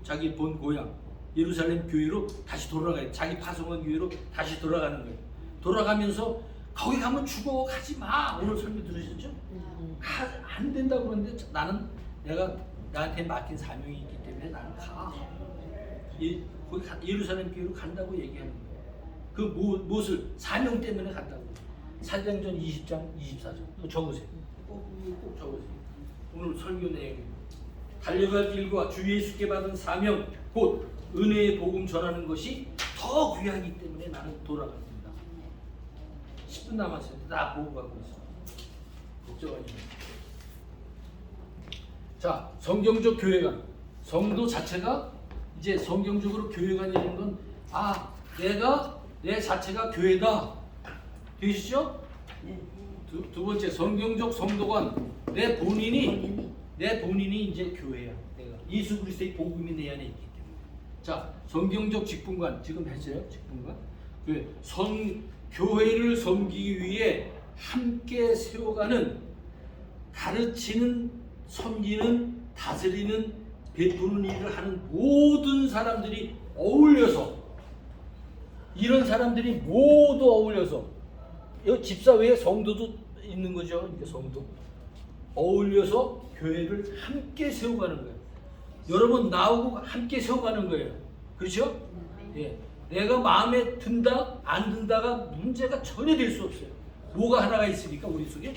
자기 본 고향 예루살렘 교회로 다시 돌아가요. 자기 파송한 교회로 다시 돌아가는 거예요. 돌아가면서 거기 가면 죽어 가지 마. 오늘 설교 들으셨죠? 안 된다고 그러는데 나는 내가 나한테 맡긴 사명이 있기 때문에 나는 가. 거기 예루살렘 교회로 간다고 얘기하는 거예요. 그 무엇을 사명 때문에 간다고. 사도행전 20장 24절 이거 적으세요. 꼭 적으세요. 오늘 설교 내용 달려갈 길과 주 예수께 받은 사명 곧 은혜의 복음 전하는 것이 더 귀하기 때문에 나는 돌아갑니다. 10분 남았어요. 나 보고 가고 있어. 걱정하지 마. 자, 성경적 교회관 성도 자체가 이제 성경적으로 교회관이라는 건 내 자체가 교회다. 되시죠? 두 번째 성경적 성도관 내 본인이 이제 교회야. 내가 예수 그리스도의 복음이 내 안에 있기 때문에. 자, 성경적 직분관 지금 했어요. 직분관. 교회를 섬기기 위해 함께 세워가는 가르치는 섬기는 다스리는 베푸는 일을 하는 모든 사람들이 어울려서 이런 사람들이 모두 어울려서 이 집사 외에 성도도 있는 거죠. 이게 성도 어울려서 교회를 함께 세워가는 거예요. 여러분 나오고 함께 세워가는 거예요. 그렇죠? 예, 내가 마음에 든다 안 든다가 문제가 전혀 될 수 없어요. 뭐가 하나가 있으니까 우리 속에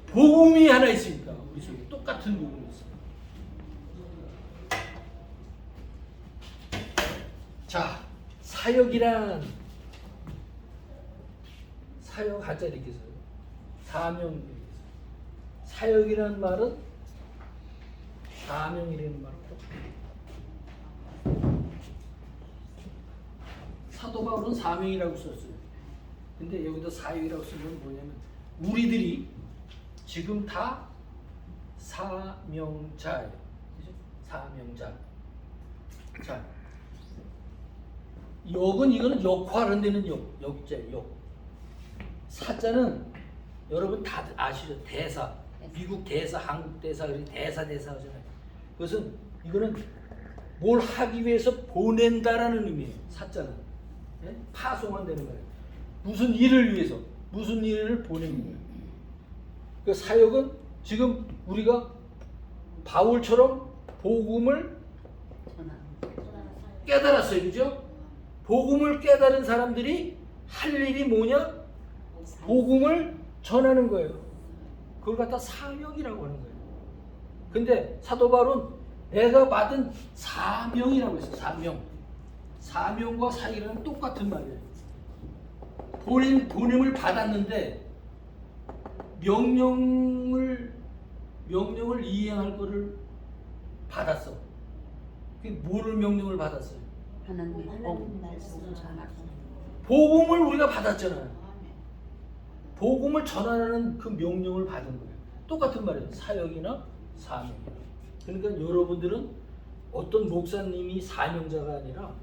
복음이 하나 있으니까 우리 속에 똑같은 복음이 있어요. 자, 사역이란 사역 하자 이렇게 써요. 사명 이렇게 써요. 사역이란 말은 사명이라는 말은 사도 바울은 사명이라고 썼어요. 근데 여기다 사역이라고 쓴 건 뭐냐면 우리들이 지금 다 사명자예요. 그죠? 사명자. 자, 역은 이거는 역할은 되는 역자예요. 역. 사자는 여러분 다 아시죠? 대사. 미국 대사, 한국 대사, 대사 하잖아요. 그것은 이거는 뭘 하기 위해서 보낸다라는 의미예요. 사자는 네? 파송한다는 거예요. 무슨 일을 위해서 무슨 일을 보내는 거예요. 그 사역은 지금 우리가 바울처럼 복음을 깨달았어요, 그죠? 복음을 깨달은 사람들이 할 일이 뭐냐? 복음을 전하는 거예요. 그걸 갖다 사명이라고 하는 거예요. 근데 사도 바울은 내가 받은 사명이라고 했어요. 사명. 사명과 사역이라는 똑같은 말이에요. 보냄을 받았는데 명령을 이행할 거를 받았어. 그게 뭐를 명령을 받았어요? 하나님의 복음 말씀을 복음을 우리가 받았잖아요. 복음을 전하는 그 명령을 받은 거예요. 똑같은 말이에요. 사역이나 사명이나. 그러니까 여러분들은 어떤 목사님이 사명자가 아니라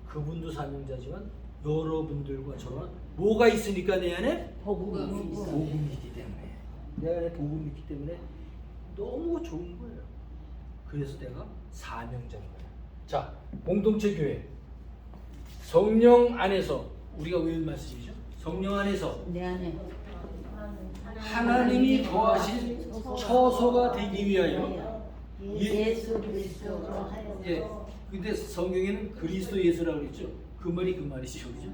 그분도 사명자지만 여러분들과 저와 뭐가 있으니까 내 안에 복음이 있어요. 복음이 있기 때문에 내 안에 복음이 있기 때문에 너무 좋은 거예요. 그래서 내가 사명자인 거예요. 자, 공동체 교회 성령 안에서 우리가 외운 말씀이죠. 성령 안에서 내 안에 하나님이 거하신 처소가 되기 위하여 예수 그리스도로 예. 근데 성경에는 그리스도 예수라고 그랬죠. 그 말이 그 말이죠. 그죠?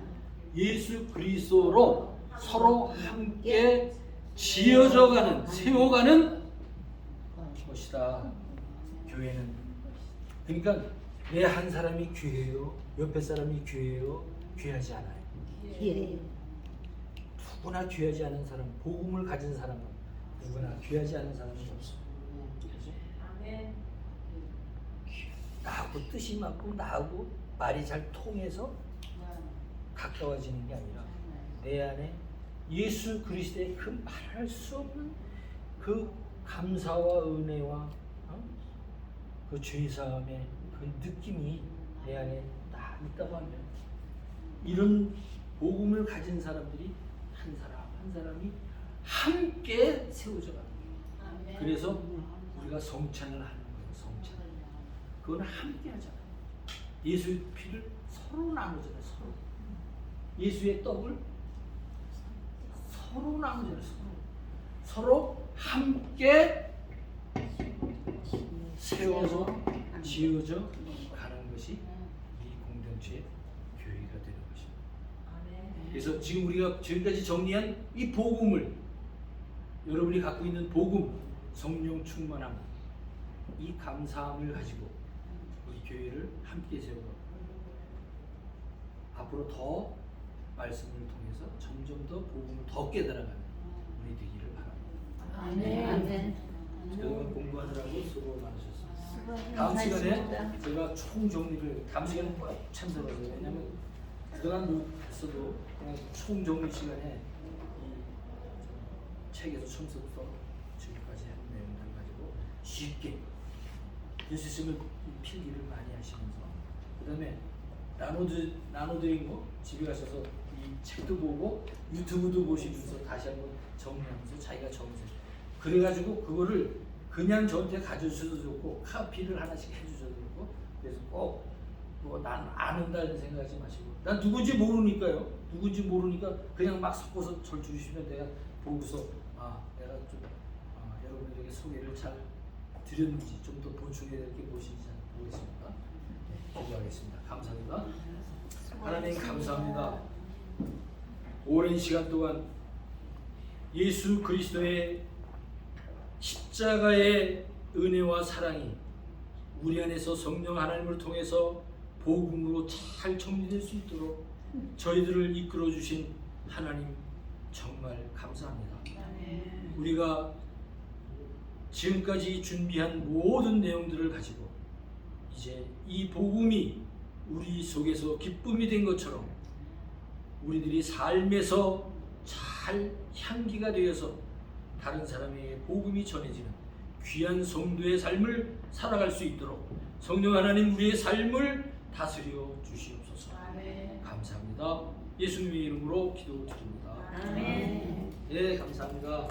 예수 그리스도로 서로 함께 지어져 가는 세워가는 것이다. 교회는. 그러니까 내 한 사람이 귀해요. 옆에 사람이 귀해요. 귀하지 않아요. 예. 누구나 귀하지 않은 사람, 복음을 가진 사람은 누구나 귀하지 않은 사람이 없어. 그렇죠? 나하고 뜻이 맞고 나하고 말이 잘 통해서 가까워지는 게 아니라 내 안에 예수 그리스도의 그 말할 수 없는 그 감사와 은혜와 그 죄사함의 그 느낌이 내 안에 딱 있다고 하면 이런 복음을 가진 사람들이 한 사람 한 사람이 함께 세워져 가는 거예요. 그래서 우리가 성찬을 하는 거예요. 성찬. 그건 함께 하잖아요. 예수의 피를 서로 나누잖아요. 서로. 예수의 떡을 서로 나누잖아요. 서로 함께 세워서 지어져 가는 것이 이 공동체의 교회가 되는 것입니다. 그래서 지금 우리가 지금까지 정리한 이 복음을 여러분이 갖고 있는 복음, 성령 충만함, 이 감사함을 가지고 우리 교회를 함께 세우고 앞으로 더 말씀을 통해서 점점 더 복음을 더 깨달아가는 우리 되기를 바랍니다. 아멘. 아멘. 여러분 공부하느라고 수고 많으셨습니다. 다음 시간에 제가 총 정리를 다음 시간에 꼭 참석하세요. 왜냐하면 그동안 못했어도 그냥 총 정리 시간에 이 책에서 처음부터 지금까지 한 내용들 가지고 쉽게 될 수 있으면 필기를 많이 하시면서 그 다음에 나눠드린 거 집에 가셔서 이 책도 보고 유튜브도 보시면서 다시 한번 정리하면서 자기가 적으세요. 그래가지고 그거를 그냥 저한테 가져주셔도 좋고 카피를 하나씩 해주셔도 좋고 그래서 꼭 뭐 난 아는다는 생각하지 마시고 난 누군지 모르니까요. 누군지 모르니까 그냥 막 섞어서 절 주시면 내가 보고서 내가 좀 여러분들에게 소개를 잘 드렸는지 좀 더 보충해야 될 게 무엇인지 잘 모르겠습니다. 기도하겠습니다. 감사합니다. 하나님 감사합니다. 오랜 시간 동안 예수 그리스도의 십자가의 은혜와 사랑이 우리 안에서 성령 하나님을 통해서 복음으로 잘 정리될 수 있도록 저희들을 이끌어 주신 하나님 정말 감사합니다. 우리가 지금까지 준비한 모든 내용들을 가지고 이제 이 복음이 우리 속에서 기쁨이 된 것처럼 우리들이 삶에서 잘 향기가 되어서 다른 사람에게 복음이 전해지는 귀한 성도의 삶을 살아갈 수 있도록 성령 하나님 우리의 삶을 다스려 주시옵소서. 감사합니다. 예수님의 이름으로 기도드립니다. 아멘. 예, 감사합니다.